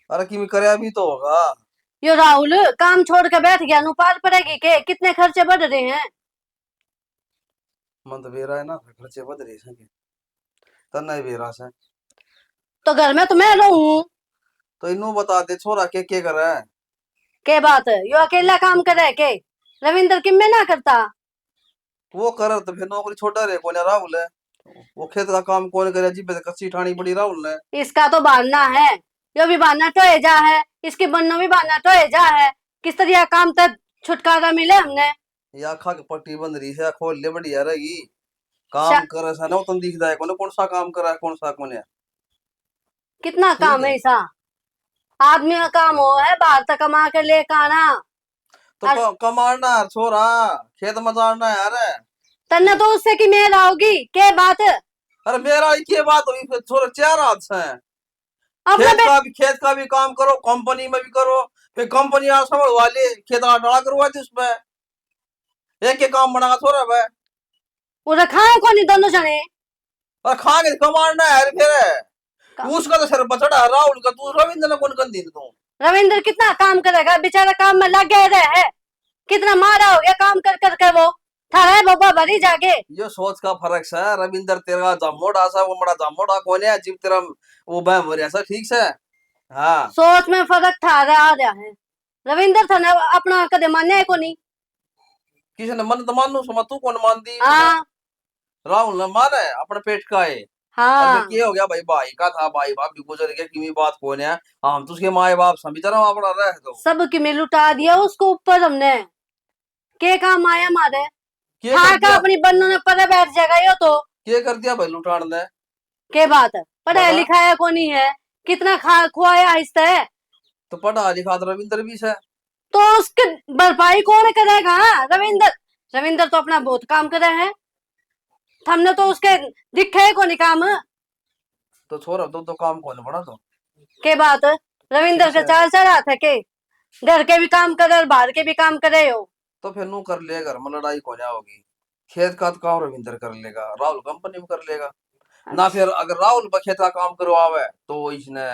अरे कि मैं करे अभी तो होगा। यो राहुल काम छोड़ के बैठ गया, नु पार पड़ेगी के कितने खर्चे बढ़ रहे हैं। मन तो बेरा है ना, खर्चे बद रहे सके तना ही बेरा से। तो घर में तो मैं रहूं। तो इन्हों बता दे छोरा के कर रहा है। के बात है यो अकेला काम करे के रविंदर किम में ना करता। वो कर तो फिर नौकरी छोटा रहे कौन है राहुल है। वो खेत का काम कौन करे, जी पे कच्ची ठाणी पड़ी राहुल ने। इसका तो बहाना है, यो भी बहाना टोए जा है, इसके बन्नो भी बहाना टोए जा है। किस तरह काम तक छुटकारा मिले हमने। या खा के पट्टी बंद रही है, खोल ले बढ़िया रहेगी। काम करे सा ना तुम दिखता है कौन सा काम कर रहा है, कौन सा कौन है। कितना ठीक काम है है। ऐसा आदमी का काम हो है बाहर तक कमा के लेकर आना। तो कमाना है छोरा, खेत में जाना है। अरे तन्ने तो उससे कि मैं रहोगी के बात। अरे मेरा एक बात हुई फिर छोरा 4 हाथ से है। अपना खेत का भी काम करो, कंपनी में भी करो, फिर कंपनी संभलवा ले, खेत डाला करवा दे उसमें। एक एक काम बना छोरा भाई। उधर खाए को नहीं दोनों जने। और खा के कमाना है फिर। उसका तो सिर बचड़ा है राहुल का, तू रविंद्र ने कौन कर दी तू। रविंद्र कितना काम करेगा बेचारा, काम में लग गए है। कितना मारा हो गया काम कर कर के वो थारा है बाबा भरी जाके। ये सोच का फर्क है। रविंद्र तेरा जामोड़ा सा, वो बड़ा जामोड़ा कौन है जीव तेरा वो बह मरिया सा। ठीक से हाँ। सोच में फर्क था आ रहा है। रविंद्र था ना अपना कदे मान्या को नहीं। किसी ने मन तो मानू समा, तू कौन मान दी। हाँ राहुल ने माना है अपने पेट का है। हाँ क्या हो गया भाई, भाई का था, भाई बाप भी गुजर गया, की बात कौन है। हम तो उसके माए बाप सभी तरह अपना रहे तो सब की में लुटा दिया उसको ऊपर हमने। के काम आया मारे क्या खा कर का दिया, अपनी बन्नों ने परे बैठ जाएगा यो तो। क्या कर दिया भाई लुटान ने। के बात है पढ़ाया बता। लिखाया को नहीं है, कितना खा खुआया आहिस्ता है। तो पढ़ा लिखा तो रविंद्र भी से। तो उसके भरपाई कौन करेगा। रविंद्र रविंद्र तो अपना बहुत काम करे है, हमने तो उसके दिखे को नहीं काम। तो छोरा तो काम कौन पड़ा तो। के बात है रविंद्र के चार चार हाथ है के घर के भी काम करे और बाहर के भी काम करे हो। तो फिर नू कर ले, घर में लड़ाई कौन होगी। खेत का तो काम रविंद्र कर लेगा, राहुल कंपनी में कर लेगा ना। फिर अगर राहुल खेत का काम करवावे तो इसने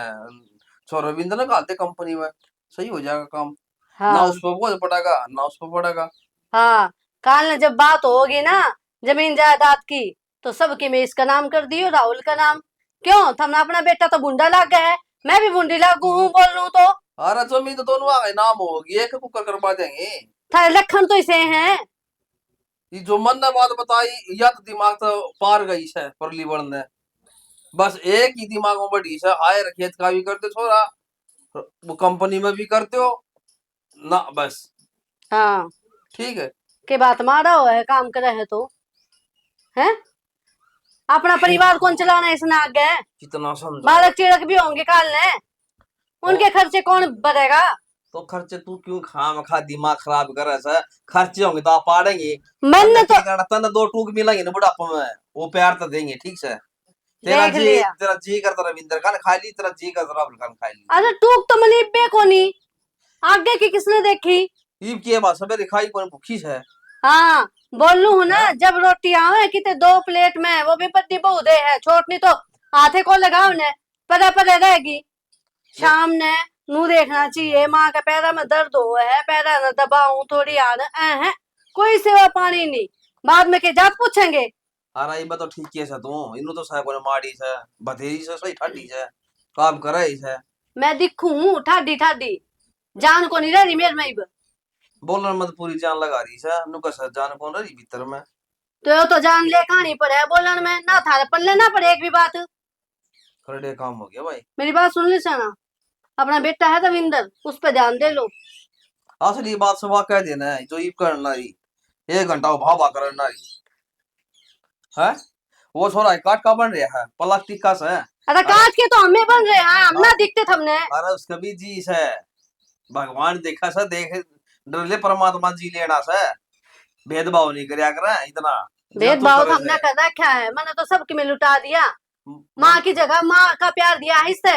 छोरा रविंद्र ने डालते कंपनी में, सही हो जाएगा काम। ना हाँ उस पर बोझ पड़ेगा ना उस पर पड़ेगा। हाँ काल ने जब बात होगी ना जमीन जायदाद की तो सबकी में इसका नाम कर दियो राहुल का नाम। क्यों हमने अपना बेटा तो बुंडा लग गया है, मैं भी बुंडी लागू हूँ बोल लूँ तो। अरे जमीन तो दोनों आ गए, नाम होगी, एक कुकर करवा देंगे। थारे लखन तो इसे हैं। ये जो मन ने बात बताई, या तो दिमाग तो पार गई है परली बढ़ने। बस एक ही दिमाग में बढ़ी है, हायर खेत का भी करते छोरा, वो कंपनी में भी करते हो ना, बस हाँ ठीक है। के बात मारा हुआ है, काम करे है तो है। अपना परिवार कौन चलाना है इसने आगे? कितना समझ बालक चिड़क भी होंगे काल ने, उनके खर्चे कौन भरेगा? तो खर्चे तू क्यों खाम खा दिमाग खराब कर रहा है? खर्चे होंगे तो आप पाड़ेंगे। मन तन्ने तो क्या करना, तन्ने दो टूक मिलेंगे ना बुढ़ापे में, वो प्यार तो देंगे, ठीक से। तेरा देख जी, लिया। तेरा जी करता रविंदर खान खा ली, तेरा जी करता राहुल खान खा ली। अरे टूक तो मनीबे को नहीं, आगे की किसने देखी? ईब की बात सवेरे खाई कौन, भूखी है। हाँ बोलू हूँ ना, हाँ? जब रोटी आवे किते 2 प्लेट में, वो भी बद्दी बहु दे है, छोटनी तो हाथे को लगाओ ने परे परे रहेगी। शाम ने नू देखना चाहिए, माँ के पैरा में दर्द हो है, पैरा न दबाऊं थोड़ी यार है, कोई सेवा पानी नहीं। बाद में के जात पूछेंगे। अरे ये तो ठीक है तू, इनु तो साहब ने माड़ी से बधेरी से सही ठाडी से काम करे है। मैं दिखूं ठाडी ठाडी, जान को नहीं रही मेरे में इब। बोलने मत पूरी जान लगा रही है, नुका सर जान कौन रही भीतर में। तो जान ले कहानी पर है बोलन में, ना थारे पल्ले ना पड़े एक भी बात। खड़े काम हो गया भाई। मेरी बात सुन ली सना, अपना बेटा है रविंदर, उस पर ध्यान दे लो। असली बात सब कह देना है, जो ईब करना रही 1 घंटा भावा करना रही है। वो छोरा काट का बन रहा है, प्लास्टिक का से। अरे काट के तो हमें बन रहे हैं, हम ना दिखते थमने। अरे उसका भी जी है, भगवान देखा से देख डरले परमात्मा जी लेना से, भेदभाव नहीं करया करे इतना। भेदभाव तो हमने कर रखा है, मैंने तो सबकी में लुटा दिया। माँ की जगह माँ का प्यार दिया है इससे।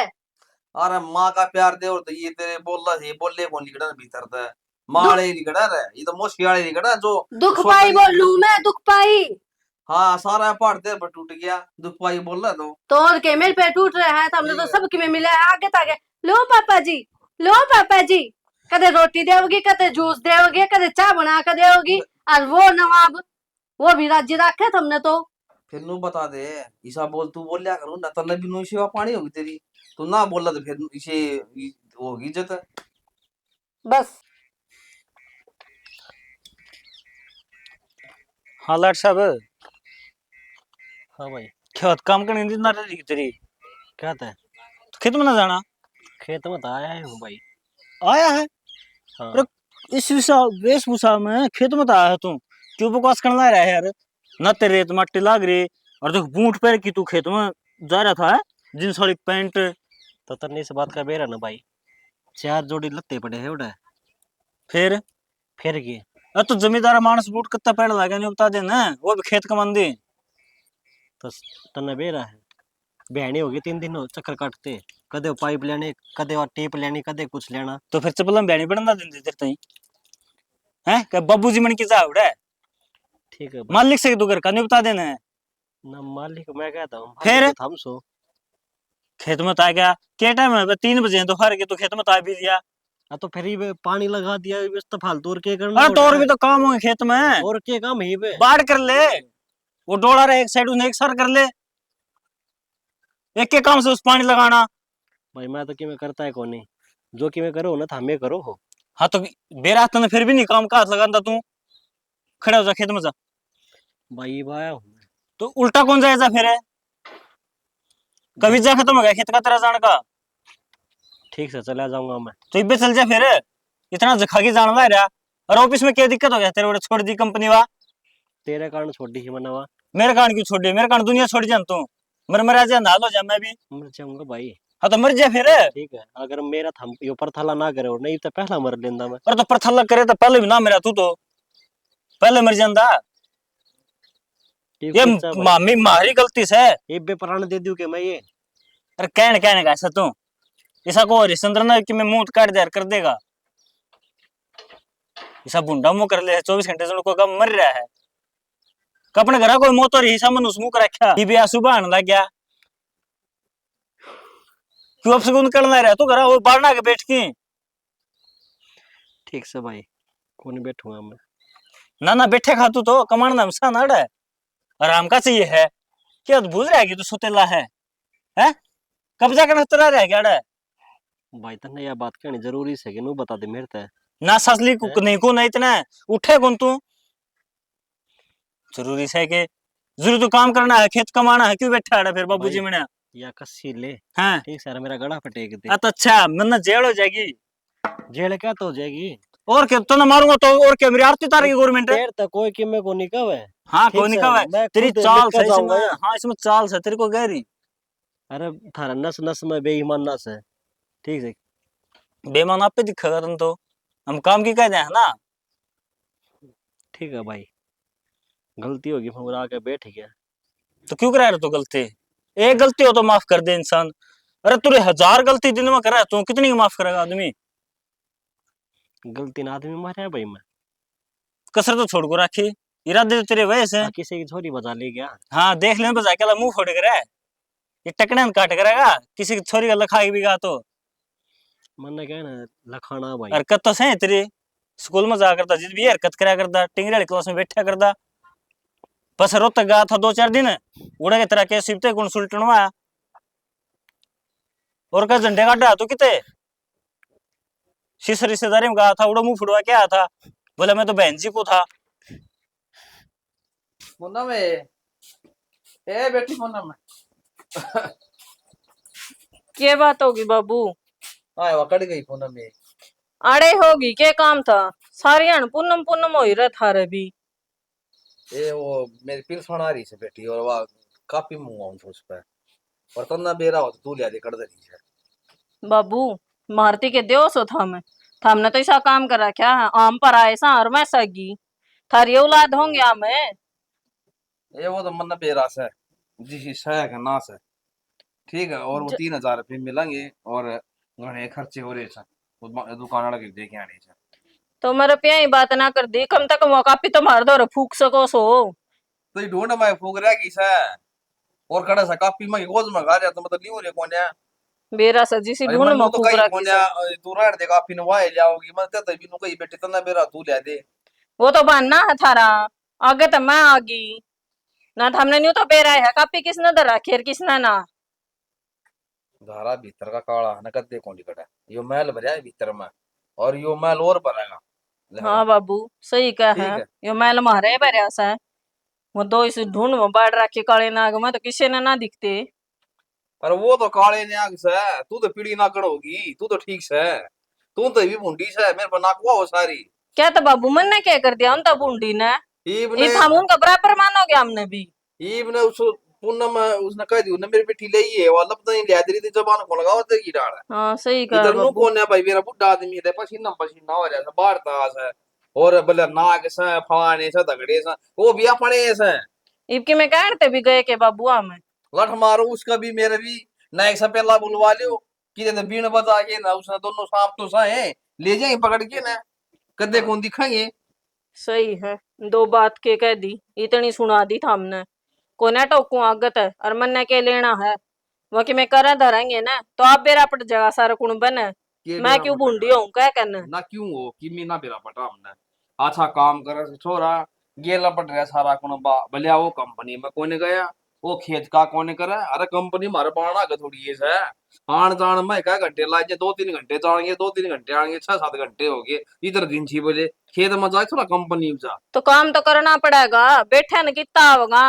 अरे माँ का प्यार दे, और तो ये तेरे बोलला से बोलले कौन लिखड़ा भीतर ते माले लिखड़ा रे, ये तो मोशियाले लिखड़ा जो दुख पाई बोलूं मैं, दुख पाई। हाँ सारा पहाड़ तेरे पर टूट गया, दुख पाई बोल रहा तो। तोड़ के मेरे पे टूट रहे हैं, तो हमने तो सबकी में मिला है आगे तागे। लो पापा जी, लो पापा जी, कदे रोटी देओगी, कदे जूस देओगी, कदे चाय बना कर देओगी। और वो नवाब, वो भी राज्य रखे तुमने तो। फिर नू बता दे, ईसा बोल तू बोल लिया करूँ ना, तन्ने भी नू सेवा पानी होगी तेरी, तू ना बोला तो फिर इसे होगी इज्जत। बस हाँ लाट साहब, हाँ भाई। खेत काम करने दी ना रही तेरी, क्या था? तो खेत में ना जाना। खेत में तो आया हूँ भाई। आया है? हाँ। अरे इस वेशभूषा में खेत में तो आया है तू, क्यों बकवास करने लग रहा है यार? ना तेरे रेत मट्टी लाग रही, और देख बूट पैर की तू खेत में जा रहा था, जींस वाली पैंट। तो तन्ने से बात का बेरा ना भाई, 4 जोड़ी लत्ते पड़े है उड़ा। फिर की तो जमींदार मानस बूट कितना पैर लगा नहीं बता देना, वो भी खेत कमांदी। तो तन्ने बेरा है, बहनी होगी 3 दिन हो चक्कर काटते, कदे पाइप लेने, कदे और टेप लेनी, कदे कुछ लेना। तो फिर चपल में बहनी बनना देते तेरे तई हैं क्या? बाबू जी मन की जा उड़ा ठीक है भाई। मालिक से तू घर का नहीं बता देना है ना मालिक मैं कहता हूँ फिर हम सो खेत में तो आ गया। क्या टाइम है? 3 बजे हैं दोपहर के, तो खेत में तो आ भी दिया। हाँ तो फिर ये पानी लगा दिया, इस तो फालतू और क्या करना। अरे तो और भी तो काम होंगे खेत में, और क्या काम है पे? बाढ़ कर ले, वो डोला रहे एक साइड उन्हें एक सर कर ले, एक के काम से उस पानी लगाना। भाई मैं तो कि मैं करता है कौन नहीं, जो कि मैं करो ना तो हमें करो हो। हाँ तो बेरा हाथ ने फिर भी नहीं काम का हाथ लगाता तू, खड़ा हो जा खेत में जा। भाई भाया हूँ। तो उल्टा कौन जाएगा फिर है? कभी जा खत्म हो गया खेत का तेरा जान का। ठीक से चला जाऊंगा मैं। तो इब्बे चल जा फिर, इतना जखागी जान ला रहा। और ऑफिस में क्या दिक्कत हो गया तेरे? छोड़ दी कंपनी वा, तेरे कारण छोड़ दी मनावा। मेरे कारण क्यों छोड़ दी? मेरे कारण दुनिया छोड़ जा तू, मर जा नाल हो जा मैं भी। मर जाऊंगा भाई। हाँ तो मर जा फिर। ठीक है, अगर मेरा थम यो पर थला ना करे और नहीं तो पहला मर लेंदा मैं। और तो प्रथल्ला करे तो पहले भी ना मेरा, तू तो पहले मर जांदा। ये मामी मारी गलती से ये बेपरान दे दूं के मैं ये। अरे कहने का ऐसा तू, ऐसा को हरिश्चंद्र ना कि मैं मुंह काट दे कर देगा, ऐसा बुंडा मुंह कर ले 24 घंटे से कोई कम मर रहा है। अपने घर कोई मौत हो रही है मन उस मुंह कर रखा, ये भी सुबह आने लग गया। क्यों अब सुकून करना रहा तू घर वो बारना के बैठ की। ठीक से भाई, कौन बैठूंगा मैं। ना बैठे खा तू तो कमाना हमसा ना है, आराम का चाहिए है। क्या भूल रहा है कि तू सुतेला है? कब्जा करना तेरा रह गया। भाई तन्ने यह बात कहनी जरूरी है कि नु बता दे मेरे ते ना ससली को नहीं को नहीं इतना उठे कौन तू जरूरी से के जरूर तो काम करना है खेत कमाना है क्यों बैठा है फिर बाबूजी भाई, मैंने या कस्सी ले हाँ ठीक सर मेरा गला फटेग दे। तो अच्छा मन जेल हो जाएगी जेल क्या तो हो जाएगी और क्या तो ना मारूंगा तो और क्या मेरी आरती तारेगी गवर्नमेंट तेर तक कोई कि मैं को निकव है। हाँ ठीक कोई नहीं सर, कहा मैं तेरी खुद चाल लिख कर सही इसमें जाऊंगा या। हाँ इसमें चाल से तेरे को गहरी अरे थारा नस नस में बेईमान नस है ठीक है। बेमान आप पे दिखेगा तुम तो हम काम की कह हैं ना ठीक है भाई गलती होगी फिर आके बैठ गया। तो क्यों करा रहे तू गलती एक गलती हो तो माफ कर दे इंसान अरे तुरे 1000 गलती दिन में करा है तू कितनी की माफ करेगा आदमी गलती ना आदमी मारे है भाई मैं कसर तो छोड़ को रखी इरादे तो तेरे वैसे हैं किसी की छोरी बजा ले गया। हाँ देख ले बजा के मुंह फोड़ कर ये टकने में काट करेगा किसी की छोरी का लखाई भी गा तो मन क्या ना लखाना भाई हरकत तो सही तेरी स्कूल में जा करता जिस भी हरकत करा करता टिंगरी वाली क्लास में बैठा करता बस रोहतक गया था 2-4 दिन उड़ा के तरह के सिपते गुण सुलटनवा और का झंडे काटा तू किते शीश रिश्तेदारी में गया था उड़ा मुंह फुड़वा के आया था बोला मैं तो बहन जी को था मुन्ना में ए बेटी मुन्ना में के बात होगी बाबू आए वकड़ गई मुन्ना में अड़े होगी के काम था सारी हन पूनम पूनम हो ही रहा था रे भी ये वो मेरी पिलसन आ रही से बेटी और वह काफी मुंह आऊं उस पे और तन्ना बेरा हो तो तू लिया दे कर दे रही है। बाबू मारती के देव सो था मैं हमने तो ऐसा काम करा क्या आम पर आए सा और मैं सगी थारी औलाद होंगे हमें ये वो तो मन बेरा से जिस शय का नास है ठीक है और वो 3000 रुपये मिलेंगे और घने खर्चे हो रहे हैं दुकान वाला के देखे आने से तो मेरे पे ही बात ना कर दी कम तक मौका भी तो मार दो फूक सको सो तो ये ढूंढ मैं फूक रहा की से और कड़ा सा काफी में गोज में गा रहा तो मतलब नहीं हो रहे कोन्या बेरा सजी सी अरे ढूंढ मन में तो फूक कहीं रखी कोन्या तू रहने दे काफी ने वाए लाओगी मन ते तभी नु कहीं बेटे तना बेरा तू ले दे वो तो बनना है थारा आगे तो मैं आगी ना तो हमने न्यू तो बेरा है कापी किसने धरा खेर किसने ना धारा भीतर का काला न कदे कोनी कटा यो मैल भरया है भीतर में और यो मैल और भरेगा हाँ बाबू सही कह ठीक है है। यो मैल मारे भरया सा वो दो इस ढूंढ में बाढ़ रखे काले नाग में तो किसी ने ना दिखते पर वो तो काले नाग से तू तो पीड़ी नाकड़ होगी तू तो ठीक से तू तो भी भुंडी से मेरे पर नाकवा हो सारी क्या तो बाबू मन ने क्या कर दिया उन तो बूंदी ने ईब ये ने हम उनका बराबर मानोगे हमने भी ईब ने उस पूनम उसने कह दी ने मेरी बेटी ले ही है वाला पता नहीं ले दरी थी जबान को लगाओ ते की डाल हाँ सही कहा इधर नु बाबू कोने भाई मेरा बुड्ढा आदमी है पसीना पसीना हो जाता बाहर तास है और बले नाग से फलाने से दगड़े से वो भी अपने से इबके में कहते भी गए के बाबू हमें लठ मारो उसका भी मेरे भी ना एक सपेला बुलवा लियो कि तो बीण बजा के ना उसने दोनों सांप तो सहे ले जाएंगे पकड़ के ना कदे कौन दिखाएंगे सही है दो बात के कह दी इतनी सुना दी था हमने कोने टोकू आगत है और मन ने के लेना है वो कि मैं करा धरेंगे ना तो आप बेरा पट जगह सारा कुण बने के मैं बेरा क्यों पट बूंदी हूँ क्या करना ना क्यों हो कि मी ना बेरा पटा हमने अच्छा काम करे छोरा गेला पट रहा सारा कुण भले वो कंपनी में कोने गया वो खेत का कोने करे अरे कंपनी मारे पाना का थोड़ी ये है आन जान में क्या घंटे लाए 2-3 घंटे जाएंगे 2-3 घंटे आएंगे 6-7 घंटे हो गए इधर दिन 6 बजे खेत में जाए थोड़ा कंपनी में जा तो काम तो करना पड़ेगा बैठे न कितना होगा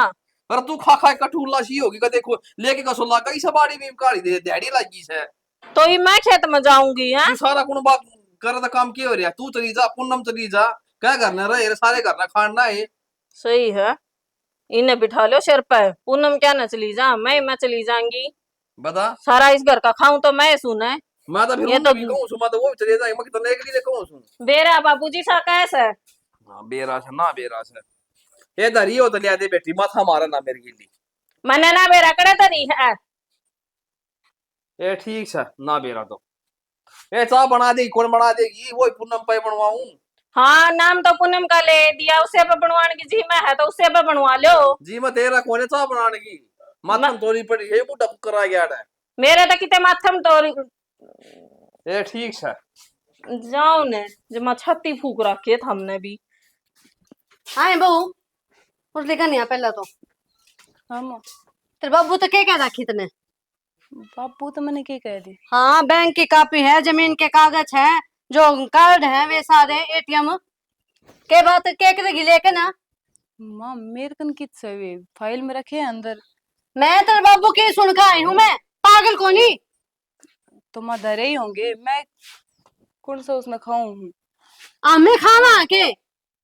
अरे तू खा खा कटूला सी होगी का देखो लेके कसोला कई सबाड़ी में काढ़ी दे दिहाड़ी लगी से तो ही मैं खेत में जाऊंगी है तू सारा कुण बात कर तो काम क्यों हो रहा तू चली जा पूनम चली जा क्या करना रहे सारे करना खाना है सही है इन्हें बिठा लो सिर पे पूनम क्या न चली जा मैं चली जाऊंगी बता सारा इस घर का खाऊं तो मैं सुने मैं तो फिर ये तो भी कहूं सुमा तो वो भी चले जाए मैं तो एक लिए कहूं सुन बेरा बाबूजी सा कैसे हां बेरा से ना बेरा से ये दरी हो तो ले दे बेटी माथा मारा ना मेरी गिल्ली मैंने ना बेरा करे तो नहीं है ये ठीक है ना बेरा तो ये चाह बना देगी कौन बना देगी वो पूनम पे बनवाऊं हाँ नाम तो पूनम का ले दिया उसे पे बनवाने की जी में है तो उसे पे बनवा लो जी मैं तेरा कौन चाह बनाने की माथम तोरी पड़ी है बुढ़ा करा गया है मेरे तो कितने माथम तो ये ठीक है जाओ ने जब मैं छत्ती फूक रखी था हमने भी हाँ बहू उस लेकर नहीं आ पहला तो हम तेरे बाबू तो क्या क्या रखी तने बापू तो मैंने क्या कह दी। हाँ, बैंक की कॉपी है, जमीन के कागज है, जो कार्ड है वे सारे, एटीएम के बात के करेगी लेके ना। माँ मेरे कन कित से वे फाइल में रखे हैं अंदर। मैं तेरे बाबू की सुन के आई हूँ, मैं पागल कोनी। तो माँ धरे ही होंगे, मैं कौन सा उसमें खाऊं हूँ। हमें खाना के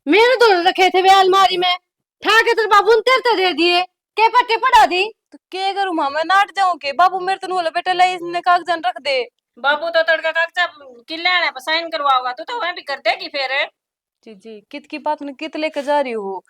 मेरे तो रखे थे वे अलमारी में, ठा के तेरे बाबू ने तेरे दे दिए, के पट्टी पड़ा दी। तो क्या करूँ माँ, मैं नाट जाऊं के। बाबू मेरे तो बोले बेटा ले इसने कागजान रख दे। बाबू तो तड़का कागजा किल्लाने पर साइन करवाओगा तो वह भी कर देगी फिर। जी जी, कित की बात में कित लेकर जा रही हो।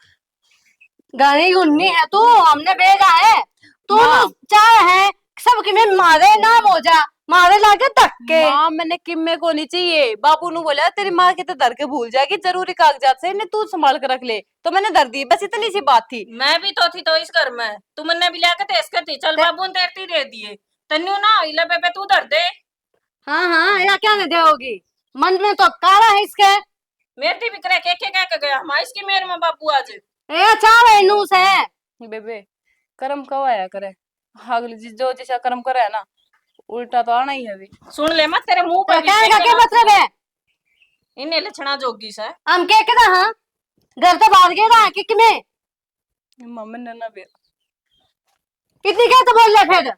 गाड़ी उन्नी है तू, हमने भेजा है, तू माँ। चाह है सबके में मारे नाम हो जा, मारे लागे धक्के। माँ मैंने किम्मे को नहीं चाहिए। बापू ने बोला तेरी माँ के तो धर के भूल जाएगी, जरूरी कागजात से इन्हें तू संभाल कर रख ले, तो मैंने धर दी, बस इतनी सी बात थी। मैं भी तो थी तो इस घर में, तुमने भी लाके तेज करती, चल बाबू ने तेरती दे दिए, तन्यू ना इला पे तू धर दे। हाँ हाँ, या क्या नहीं देगी, मन में तो काला है इसके। मेरी भी करे के कह के गया हम इसकी मेरे में बाबू आज। ए चावे नूस है। बेबे कर्म कब आया करे, अगले जो जैसा कर्म करे है ना, उल्टा तो आना ही है भी। सुन ले मत तेरे मुंह तो पर कहने का क्या मतलब है? इन्हें लक्षणा जोगी से हम के कदा हां घर तो बाहर गए ना कि में मम्मी ने ना भी इतनी क्या तो बोल ले फिर,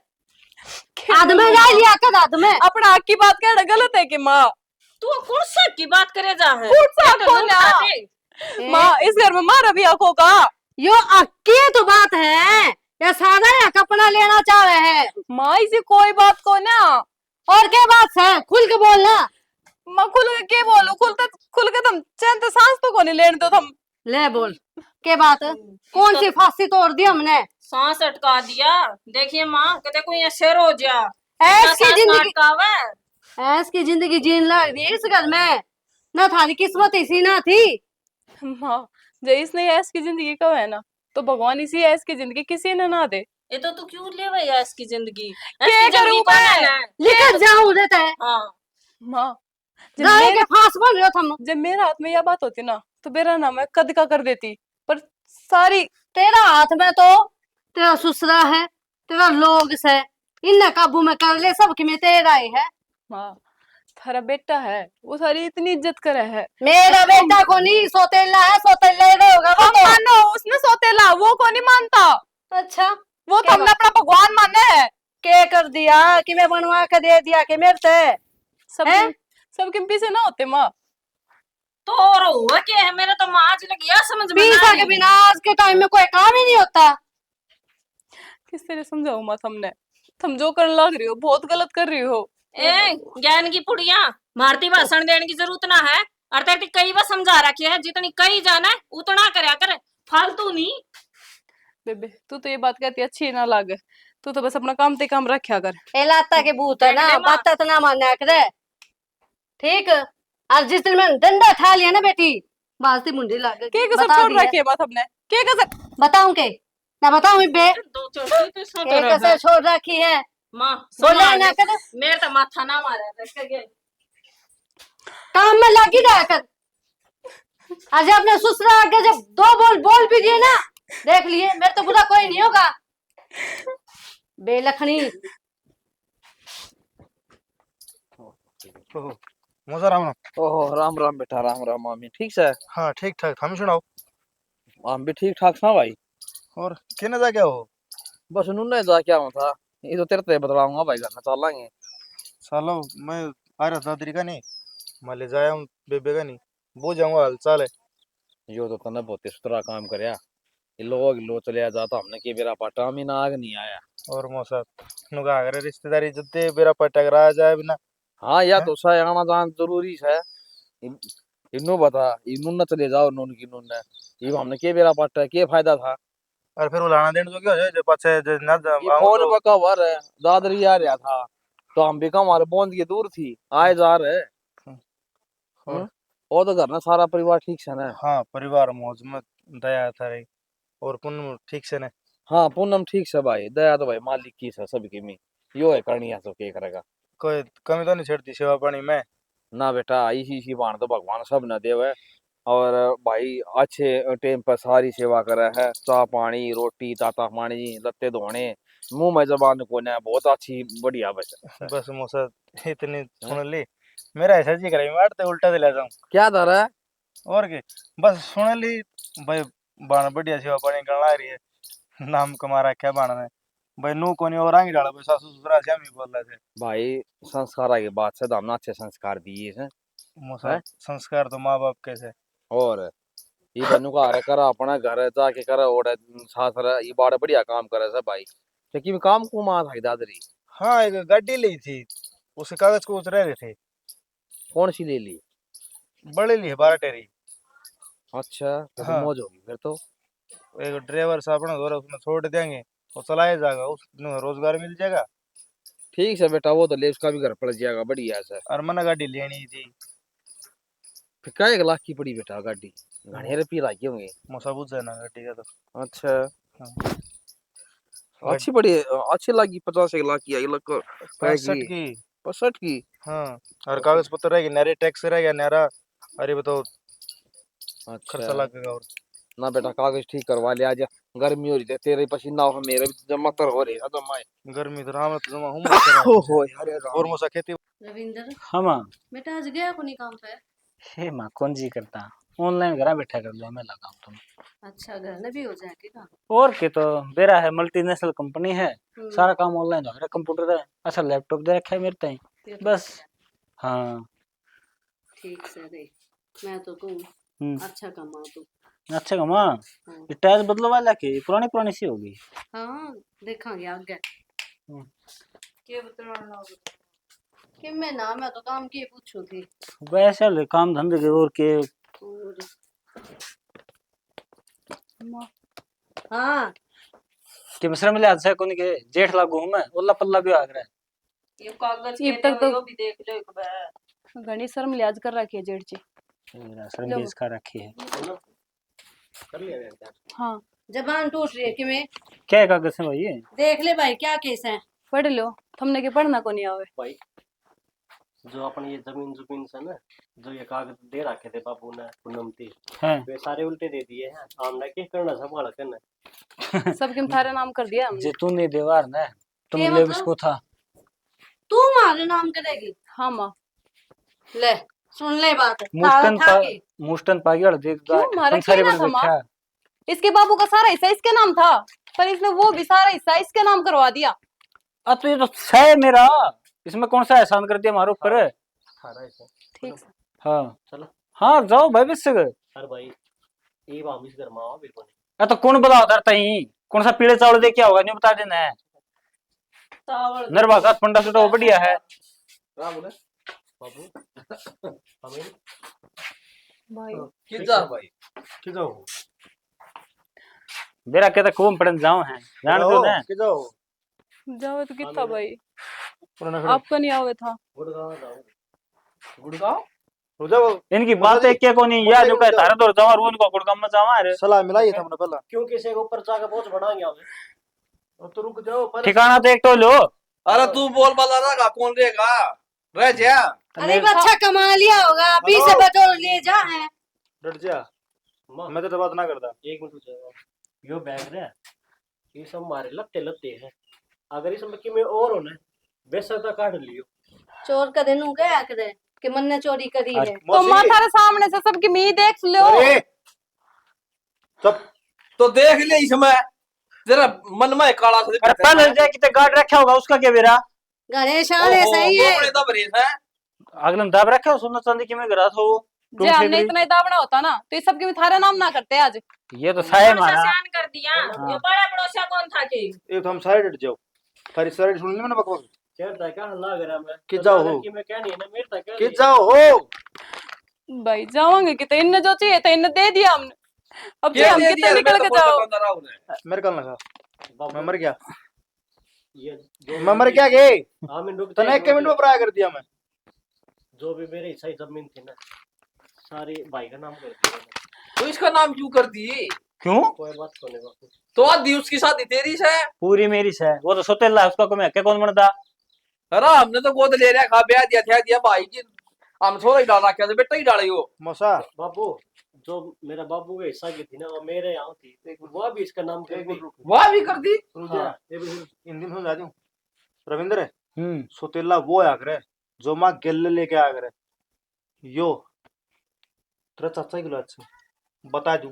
आदमी जा लिया कर आदमी। अपना हक की बात कहना गलत है कि माँ। तू कौन सा की बात करे जा है? कौन सा ये तो कौन लोग है? खाते। माँ इस घर में मारा भी हक होगा। यो अक्की तो बात है, या सारा हक अपना लेना चाह रहे हैं। माँ इसी कोई बात को ना, और क्या बात है, खुल के बोलना। मैं खुल के क्या बोलूं, खुल के तुम चैन तो सांस तो को नहीं लेने दो तुम। ले बोल के बात है, कौन सी फांसी तोड़ दी हमने? सांस अटका दिया। देखिए माँ कहते कोई ऐसे हो जा ऐस की जिंदगी, अटकावे। ऐस की जिंदगी जीन लग रही है इस घर में, ना थारी किस्मत इसी ना थी। माँ जो इसने ऐस की जिंदगी का है ना, तो भगवान इसी ऐस की जिंदगी किसी ने ना दे। ये तो तू क्यों ले भैया इसकी जिंदगी? क्या इसकी जिंदगी करूं कौन मैं? है? लिखत जाऊं देता है हाँ माँ जब गाय के मेरे फांस बोल रहे हो तुम। जब मेरे हाथ में यह बात होती ना, तो मेरा नाम है कद का कर देती, पर सारी तेरा हाथ में तो तेरा ससुरा है, तेरा लोग से, इन काबू में कर ले, सबके में तेरा ही है। माँ थारा बेटा है, वो सारी इतनी इज्जत करे है। मेरा बेटा को नहीं, सोतेला है, सोतेला ही होगा वो हम तो। मानो उसने सौतेला, वो को नहीं मानता, अच्छा वो तो क्या हमने अपना भगवान माने है। के कर दिया कि मैं बनवा के दे दिया कि मेरे से सब हैं? सबके पीछे ना होते माँ। तो और हुआ क्या है? मेरा तो माँ आज लगी यार समझ में पीसा ना के आई। बिना आज के टाइम में कोई काम ही नहीं होता। किस तरह समझाऊं माँ तुमने, तुम जो करने लग रही हो बहुत गलत कर रही हो। ए ज्ञान की पुड़िया भारती भाषण देने की जरूरत ना है। और तेरी कई बार समझा रखी है, जितनी कही जाना है उतना करया कर, फालतू नहीं। बेबे तू तो ये बात कहती अच्छी ना लागे, तू तो बस अपना काम ते काम रखा कर। एलाता के भूत है ना, देख ले माँ। बात तो ना मानना करे, ठीक। आज जिस दिन मैंने डंडा ठा लिया ना बेटी, बाजती मुंडी लाग गई। के कसर बता छोड़ दिया। रखी है माँ तुमने, के कसर। बताऊं के ना बताऊं बे, दो चोटी तो इसमें के तो रहा। कसर छोड़ रखी है, माँ बोला संभाल ना ले। कर, मेरे तो माथा ना मारा था। काम में लगी रहा कर। आज अपने ससुरा आगे जब दो बोल बोल भी दिए ना, देख लिए मेरे तो बुरा कोई नहीं होगा। बेलखनी मजा राम। ओहो राम राम बेटा, राम राम। मामी ठीक से? हाँ ठीक ठाक, हम सुनाओ। हम भी ठीक ठाक सा भाई। और कहने जा क्या हो? बस उन्होंने जा क्या हुआ था, ये तो तेरे ते बतलाऊंगा भाई, घर में चलेंगे। सालो मैं आ रहा था तेरी का नहीं, मैं ले जाया हूँ बेबे का नहीं, वो जाऊंगा हाल चाल है। यो तो तने बहुत सुथरा काम करया, ये लोग लो चलिया जाता हमने के बेरा पाटा में ना आग नहीं आया। और मौसा नुका अगर रिश्तेदारी जते बेरा पटक रहा जाए बिना। हाँ या हैं? तो सा आना जान जरूरी है। इन्नु बता, इन्नु न चले जाओ नून की नून ने, ये हमने के बेरा पाटा के फायदा था। और फिर वो लाना देने तो क्या हो जाए, जो पाछे जो ना ये आऊं फोन तो पर कवर है, दादरी आ रहा था तो हम भी कम हमारे बूंद की दूर थी, आए जा रहे। और और तो घर में सारा परिवार ठीक से ना? हाँ परिवार मौज में दया था रही, और पुन ठीक से ने। हाँ पूनम ठीक से भाई, दया तो भाई मालिक की है सबकी में, यो है करनी है तो क्या करेगा। कोई कमी तो नहीं छड़ती सेवा पानी में। ना बेटा इसी बाण तो भगवान सब न देवे। और भाई अच्छे टाइम पर सारी सेवा करे है, चाह पानी रोटी ताता पानी लत्ते धोने मुंह में जबान को ना बहुत अच्छी बढ़िया बच्चा। बस मौसा इतनी सुन ली मेरा ऐसा जी करे मारते उल्टा दिला जाऊं क्या दर है? और के बस सुन ली भाई बाण बढ़िया सेवा पानी गणा रही है नाम कमा रखा बाण ने भाई नू कोनी और आंगी डाला भाई सासू ससुरा से हम ही बोल रहे थे भाई संस्कार की बात से तो हमने अच्छे संस्कार दिए हैं। मौसा संस्कार तो माँ बाप कैसे और ये बनु का अरे कर अपना घर जाके कर और सासर ये बड़ा बढ़िया काम करे सब भाई। लेकिन काम को मां था दादरी। हाँ एक गाड़ी ली थी उसके कागज को उतरे रहे थे कौन सी ले ली? बड़े ली 12 टेरी अच्छा तो हाँ। मौज होगी फिर तो। एक ड्राइवर से अपना दौरा उसमें छोड़ देंगे वो चलाया जाएगा उसमें रोजगार मिल जाएगा ठीक है बेटा वो तो ले उसका भी घर पड़ जाएगा बढ़िया से। और मना गाड़ी लेनी थी फिर क्या 1 लाख की पड़ी बेटा गाड़ी? घने रुपये लागे होंगे। मौसा बुझ जाए ना गाड़ी का तो अच्छा हाँ। अच्छी बड़ी अच्छी लगी 50 लाख की 1 लाख 65 की 65 की। हाँ और कागज पत्र रहेगी नारे टैक्स रहेगा नारा अरे बताओ खर्चा अच्छा लगेगा और ना बेटा कागज ठीक करवा ले आज गर्मी हो रही है तेरे पसीना हो मेरे भी जमा कर हो रही है तो मैं गर्मी तो राम तो जमा ओहो अरे और मौसा खेती रविंदर हाँ माँ बेटा आज गया कोनी काम पे? हे माँ कौन जी करता ऑनलाइन घर बैठा कर लो मैं लगाऊं तुम। अच्छा घर में भी हो जाएगा। और के तो बेरा है मल्टीनेशनल कंपनी है सारा हम्म, काम ऑनलाइन हो रहा है कंप्यूटर है अच्छा लैपटॉप दे रखा है मेरे ताई ये तो बस। बढ़िया। हाँ ठीक से रे मैं तो कहूँ हम्म, अच्छा कमा तू। अच्छा का माँ हाँ ये टायर बदलवा ला के पुरानी पुरानी सी होगी। हाँ देखांगे आगे हम्म। के बतलाना कि मैं तो काम की पूछू थी वैसे ले काम धंधे के और के और हाँ कि मिश्र मिले आज से कोनी के जेठ लागू हूं मैं उल्ला पल्ला भी आ रहा है। ये कागज ये के तक तो- यो भी देख लो एक बार घनी शर्म लिहाज कर रखी है जेठ जी। मेरा शर्म का रखी है। कर लिया बेटा। हाँ जबान टूट रही है कि मैं क्या है कागज है भाई ये? देख ले भाई क्या केस है। पढ़ लो थमने के पढ़ना को नहीं आवे। भाई जो अपन ये जमीन से ना जो ये कागज दे रखे थे बाबू ने पूनमती हैं वे सारे उल्टे दे दिए हैं हमने क्या करना संभाल करना। सबके थारे नाम कर दिया हमने। जे तू नहीं देवार ना तुम ये ले मतलब? उसको था। तू मारे नाम करेगी? हाँ माँ ले सुन ले बात मुस्टन था कि मुस्टन पागल देख क्यों? हमारा सारे क्या बड़े था माँ? बैठा इसके बाबू का सारा हिस्सा इसके नाम था पर इसने वो भी सारा हिस्सा इसके नाम करवा दिया। अब तो ये तो है मेरा इसमें कौन सा एहसान कर दिया हमारे ऊपर। सारा ऐसा ठीक से हाँ चलो हाँ जाओ भाई बस से अरे भाई ये वामिस घर में आओ बिल्कुल आ तो कौन बता उधर तई कौन सा पीले चावल दे क्या होगा नहीं बता देना है। चावल नरवा का पंडा सुटा वो बढ़िया है। क्या बोले बाबू हमें भाई किस जा भाई कि जाओ मेरा कहता खूब पड़न जाओ है जान दो ना। कि जाओ जाओ तो कितना भाई पुराना आपका नहीं आवे था। गुड़गांव जाओ गुड़गांव हो जाओ इनकी बात है क्या को नहीं या जो कहता है तो जाओ और उनको गुड़गांव में जाओ अरे सलाह मिलाई था हमने पहला क्यों किसी के ऊपर जाकर पहुंच बढ़ाएंगे हमें और तो रुक जाओ पर ठिकाना तो एक तो लो। अरे तू बोल बाला रहेगा कौन रहेगा रह जा। अरे वो अच्छा कमा लिया होगा 20 पेट्रोल ले जा है। डट जा मां मैं तो बात ना करता एक मिनट रुक जाओ यो बैग रे ये सब मारे लत्ते लत्ते हैं अगर इसमें कि में और होना बेसरता काट लियो चोर का दिन हो गया करे कि मन ने चोरी करी है। तो माँ थारे सामने से सबकी मी देख लो। अरे सब तो देख ले इसमें जरा मन में काला सा अरे पहले जाए कितने गार्ड रखा होगा उसका क्या बेरा गणेश आने सही है। बड़े दबरेस है अगले दाब रखा हो सोना चांदी की मैं गिरा था वो जे हमने इतना ही दावना होता ना तो ये सबके में थारा नाम ना करते आज। ये तो सही कौन सा मारा। शान कर दिया ये बड़ा पड़ोसिया कौन था कि ये तो हम साइड हट जाओ थारी साइड सुन ली मैंने बकवास कहता क्या लाग रहा मैं कि जाओ हो। कि मैं क्या नहीं है ना मेरे तक कि जाओ हो भाई जाओगे कितने इनने जो चाहिए था इनने दे दिया हमने। अब जे हम कितने निकल के जाओ। मेरे कल ना खा मैं मर गया ये जो मैं मर गया के हां मैं रुक तने 1 मिनट में प्राय कर दिया मैं जो भी मेरे हिस्सा जमीन थी ना सारी भाई का नाम कर दिया तो इसका नाम क्यों कर दिए? क्यों कोई बात नहीं बापू तो आधी उसकी शादी तेरी से पूरी मेरी से वो तो सोतेला है उसका को मैं क्या कौन बनता। अरे हमने तो गोद ले रखा ब्याह दिया था दिया भाई की हम थोड़ा ही डाला क्या बेटा ही डाले हो मौसा बाबू जो मेरा बाबू के हिस्सा की थी ना वो मेरे यहाँ थी, वो भी इसका नाम कर दी। वाह भी कर दी। रुक जा, इन दिन समझा दूं रविंद्र है हम्म सोतेला वो आ करे जो माँ गेल्ले लेके आ करे यो तेरा चाचा की लाच बता दूं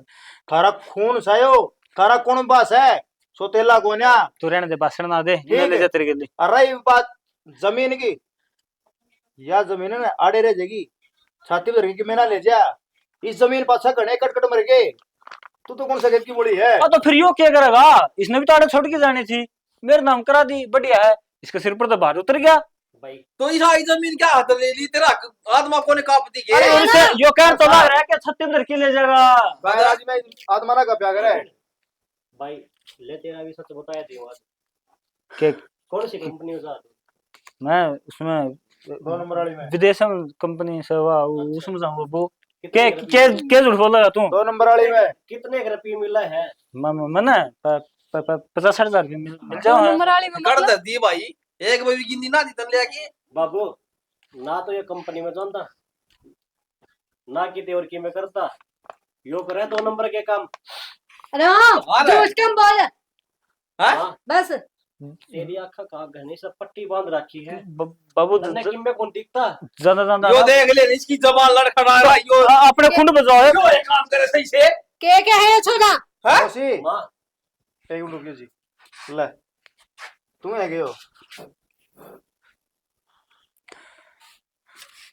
थारा खून सायो थारा कौन बास है सोतेला गोन्या। तू रहने दे, भाषण ना दे, ठीक ले है। जा तेरे के लिए। अरे ये बात जमीन की या जमीन है ना आड़े रह जाएगी छाती पर रखेगी मैं ना ले जा इस जमीन पाछा गणे कटकट मर गए तू तो कौन सा खेत की मुड़ी है। तो फिर यो क्या करेगा, इसने भी तो आड़े छोड़ के जानी थी, मेरे नाम करा दी, बढ़िया है, इसके सिर पर तो भार उतर गया। भाई तो इस आई जमीन क्या हाथ ले ली तेरा आत्मा को ने काप दी के। अरे उनसे यो कह तो लग रहा है कि छत्ती में लड़की ले जाएगा। आज मैं आत्माना का प्यार है भाई ले तेरा भी सच बताया दी बात। के कौन सी कंपनी में जा मैं उसमें 2 नंबर वाली में विदेश में कंपनी से हुआ उसमें जाऊँ वो के झूठ बोलेगा तू। 2 नंबर वाली में कितने रुपये मिला है? मैंने 50,000 रुपये मिल दो जाओ। नंबर वाली में कर मतलब दे दी भाई एक बार भी गिनती ना दी तन ले के। बाबू ना तो ये कंपनी में जानता ना किते और की में करता यो करे 2 नंबर के काम। अरे हाँ हाँ जो रे। उसके हम बोल हाँ बस तेरी आँखा कहाँ घनी से पट्टी बांध रखी है बाबू तन्ने किम में कौन दिखता? ज्यादा ज्यादा यो देख ले इसकी जबान लड़खड़ा रहा यो अपने खुद बजाओ। यो एक काम करे सही से। के क्या है ये छोरा हैं? मौसी माँ एक मिनट रुकियो जी ले तुम है गए हो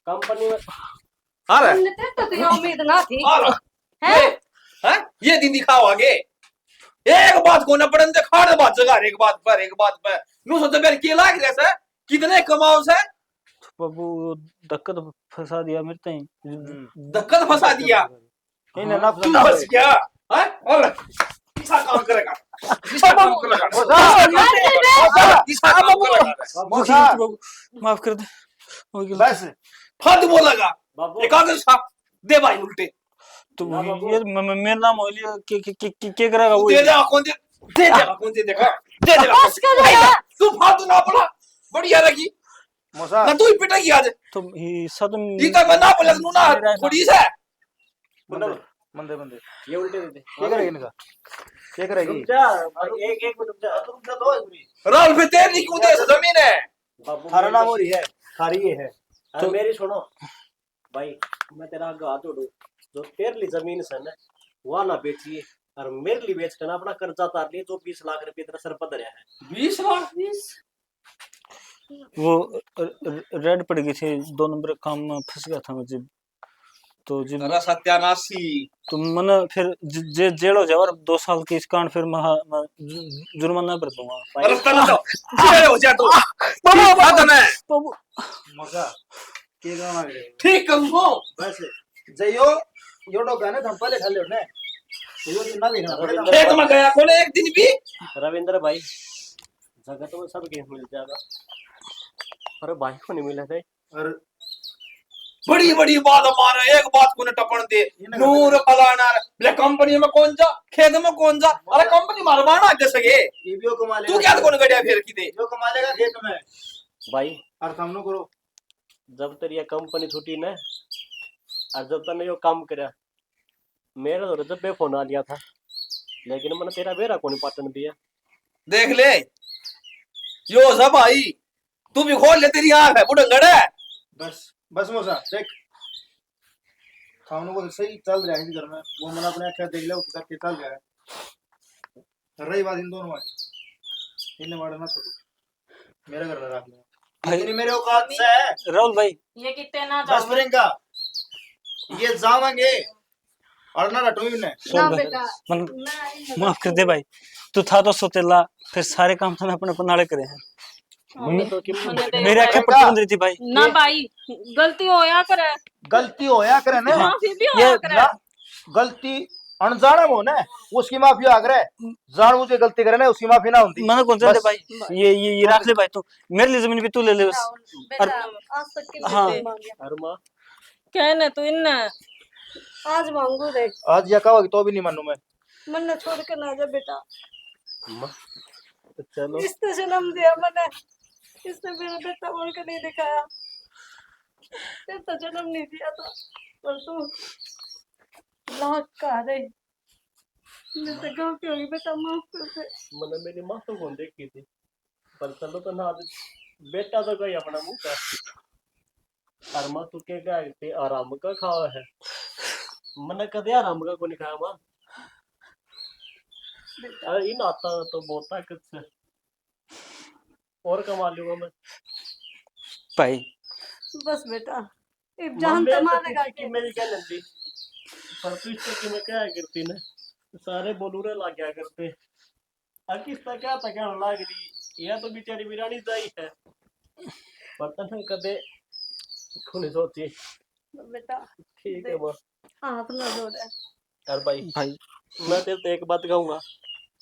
कंपनी में अरे तुमने तो ये उम्मीद ना थी अरे हैं हैं ये दिन दिखाओ आगे एक बात को न पड़न दे खाड़ बात जगह एक बात पर नु सोच बेर के लाग रे से कितने कमाओ से बाबू धक्का तो फंसा दिया मेरे ताई। धक्का फंसा दिया इन्हें ना तू फंस गया हैं और किसा काम करेगा किसा काम करेगा किसा काम करेगा मौसा माफ कर दे हो गया। बस फद बोलेगा बाबू एक कागज छाप दे भाई उल्टे तो ना बाबू। ये मेरा नाम हो लिया के करेगा वो। दे दे कौन दे देखा दे दे बस कर यार तू फालतू ना बोला बढ़िया लगी मौसा ना तू ही पिटेगी आज तो ये सब ये तो मैं ना बोला तू ना थोड़ी से बंदे बंदे बंदे ये उल्टे दे दे क्या करेगी इनका क्या करेगी रुक जा एक एक मिनट रुक जा तो राहुल फिर तेरे लिए क्यों दे जमीन है बाबू थारा मेरी नाम तो- हो रही है थारी ये है अरे मेरी सुनो भाई मैं तेरा आगे हाथ जोड़ू जो तेरे लिए जमीन है ना वह ना बेचिए और मेरे लिए बेच कर ना अपना कर्जा उतार लिए जो 20 लाख रुपए तेरा सर पर धरा है 20 लाख वो रेड पड़ गई थी 2 नंबर काम में फंस गया था मुझे तो जी तेरा सत्यानाशी तो मैंने फिर जेल हो जाए और 2 साल की इस कांड फिर मैं जुर्माना भर दूंगा। अरे तना तो जेल हो जा तो बाबा मैं बाबू मौसा के गाना है ठीक करूंगा बस जइयो योडो गाने हम पहले खाले ने यो दिन ना देखना पड़ेगा खेत में गया कौन एक दिन भी रविंद्र भाई जगत में सब गेम मिल जाएगा अरे भाई को नहीं मिला थे और बड़ी बड़ी बात हमारा एक बात को न टपन दे नूर फलाना ले कंपनी में कौन जा खेत में कौन जा अरे कंपनी मारवाना आगे सके ईवीओ कमा लेगा तू क्या कौन गड़िया फेर की दे जो कमा लेगा खेत में भाई और सामने करो जब तेरी ये कंपनी छूटी ना और जब तने यो काम करा मेरा तो जब पे फोन आ लिया था लेकिन मैंने तेरा बेरा कौन पाटन दिया देख ले यो सब भाई तू भी खोल ले तेरी आंख है बुढ़ंगड़ है बस बस मौसा देख खाने को सही चल रहा है इस घर में वो मैंने अपने आंखें देख लिया वो किताब के चल रहा है रही बात इन दोनों वाली इन्हें मारना छोड़ो मेरे घर में रख ले इतनी मेरे औकात से है राहुल भाई ये कितने ना बस जाओ प्रियंका ये जावांगे और ना रटो इन्हें ना सुन भाई, बेटा मन ना माफ कर दे भाई, तू था तो सोतेला, फिर सारे काम तो मैं अपने पनाले करे हैं। मेरे आंखें पट्टी बंद रही थी भाई। ना भाई गलती होया करे गलती होया करे ना माफी भी होया करे ना गलती अनजाने में हो ना उसकी माफी आ करे जान मुझे गलती करे ना उसकी माफी ना होती मैंने कौन सा बस। भाई ये रख ले भाई, तू मेरे लिए जमीन भी तू ले ले बस। बेटा आज तक के हाँ। लिए मांगे अरे माँ कहने तू इन्ने आज मांगू रे आज या कहोगी तो भी नहीं मानू मैं मन न छोड़ के ना जा बेटा तो चलो इसने जन्म दिया मैंने इसने मेरा बेटा बोल के नहीं दिखाया फिर तो जन्म नहीं दिया था पर तू लाख का रे मैं तो गलती होगी बेटा माफ कर दे। मैंने मेरी माँ तो कौन देखी थी पर चलो तो ना बेटा तो कोई अपना मुंह का और माँ तू के क्या कहते आराम का खावा है मैंने कदे आराम का को नहीं खाया माँ अरे इन आता तो बहुत ताकत से और कमा लूंगा मैं भाई बस बेटा अब माँ, जान मैं तो तो मारेगा पूछी कि मेरी क्या लंदी पर तू इससे कि मैं क्या करती ना सारे बोलूरे लग गया करते किसका क्या था क्या लाग रही यह तो बेचारी वीरानी जाई है बर्तन कदे खुने सोची बेटा ठीक है माँ हाथ ना जोड़ यार भाई भाई मैं तेरे से एक बात कहूंगा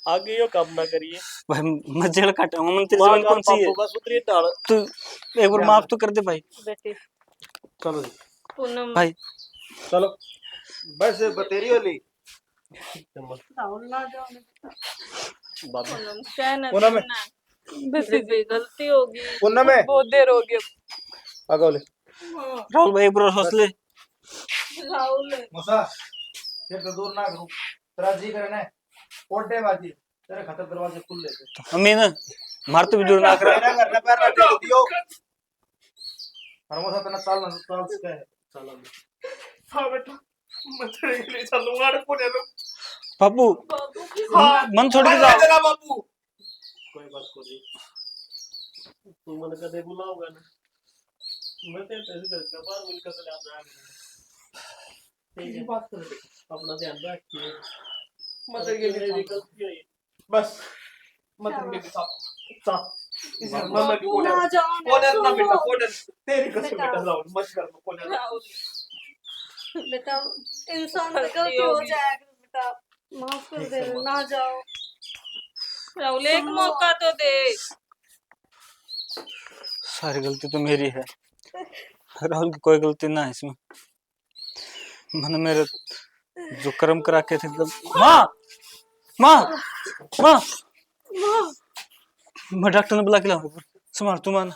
आगे यो काम ना करिए भाई मैं जेल काटूंगा मैं तेरी माँ जमीन का कौन सी है बापू का सुतरी डाल तू एक बार माफ तो कर दे भाई बेटी चलो जी पूनम भाई चलो बस बतेरी वाली राहुल ना जाओ बाबू पूनम कहना पूनम है। ना बस मेरी भी गलती होगी। पूनम है बहुत देर हो गई अब। अगोले राहुल भाई एक बार हौस ले राहुल मुसा ये तो दूर ना करूं तेरा जी करे ना ओडे बाजी तेरे खतर दरवाजे खुल लेते अमीन मार तो भी दूर ना कर मेरा घर ना पैर ना टेक दियो और मुसा तना चाल सके चलो हाँ बेटा मैं तेरे के लिए चलूंगा और पुणे लो बाबू बाबू की मन छोड़ के जाओ तेरा बाबू कोई बात को नहीं तू मन कदे बुलाओगा ना मैं तेरे पैसे घर का बाहर मिलकर चले आ जाएगा ठीक है बात कर अपना ध्यान रखिए मत के लिए गलती हुई बस मत के साथ साथ इस घर में बाबू ना जाओ कोने ना बेटा सुनो। कोने तेरी कसम बेटा। बेटा जाओ मत कर कोने राहुल बेटा इंसान से गलती गलती हो होगी। जाएगा बेटा माफ कर दे ना जाओ राहुल एक मौका तो दे। सारी गलती तो मेरी है राहुल की कोई गलती ना है इसमें मैंने मेरे जो कर्म करा के थे माँ माँ माँ मैं डॉक्टर ने बुला के लाऊंगा संभाल तू मान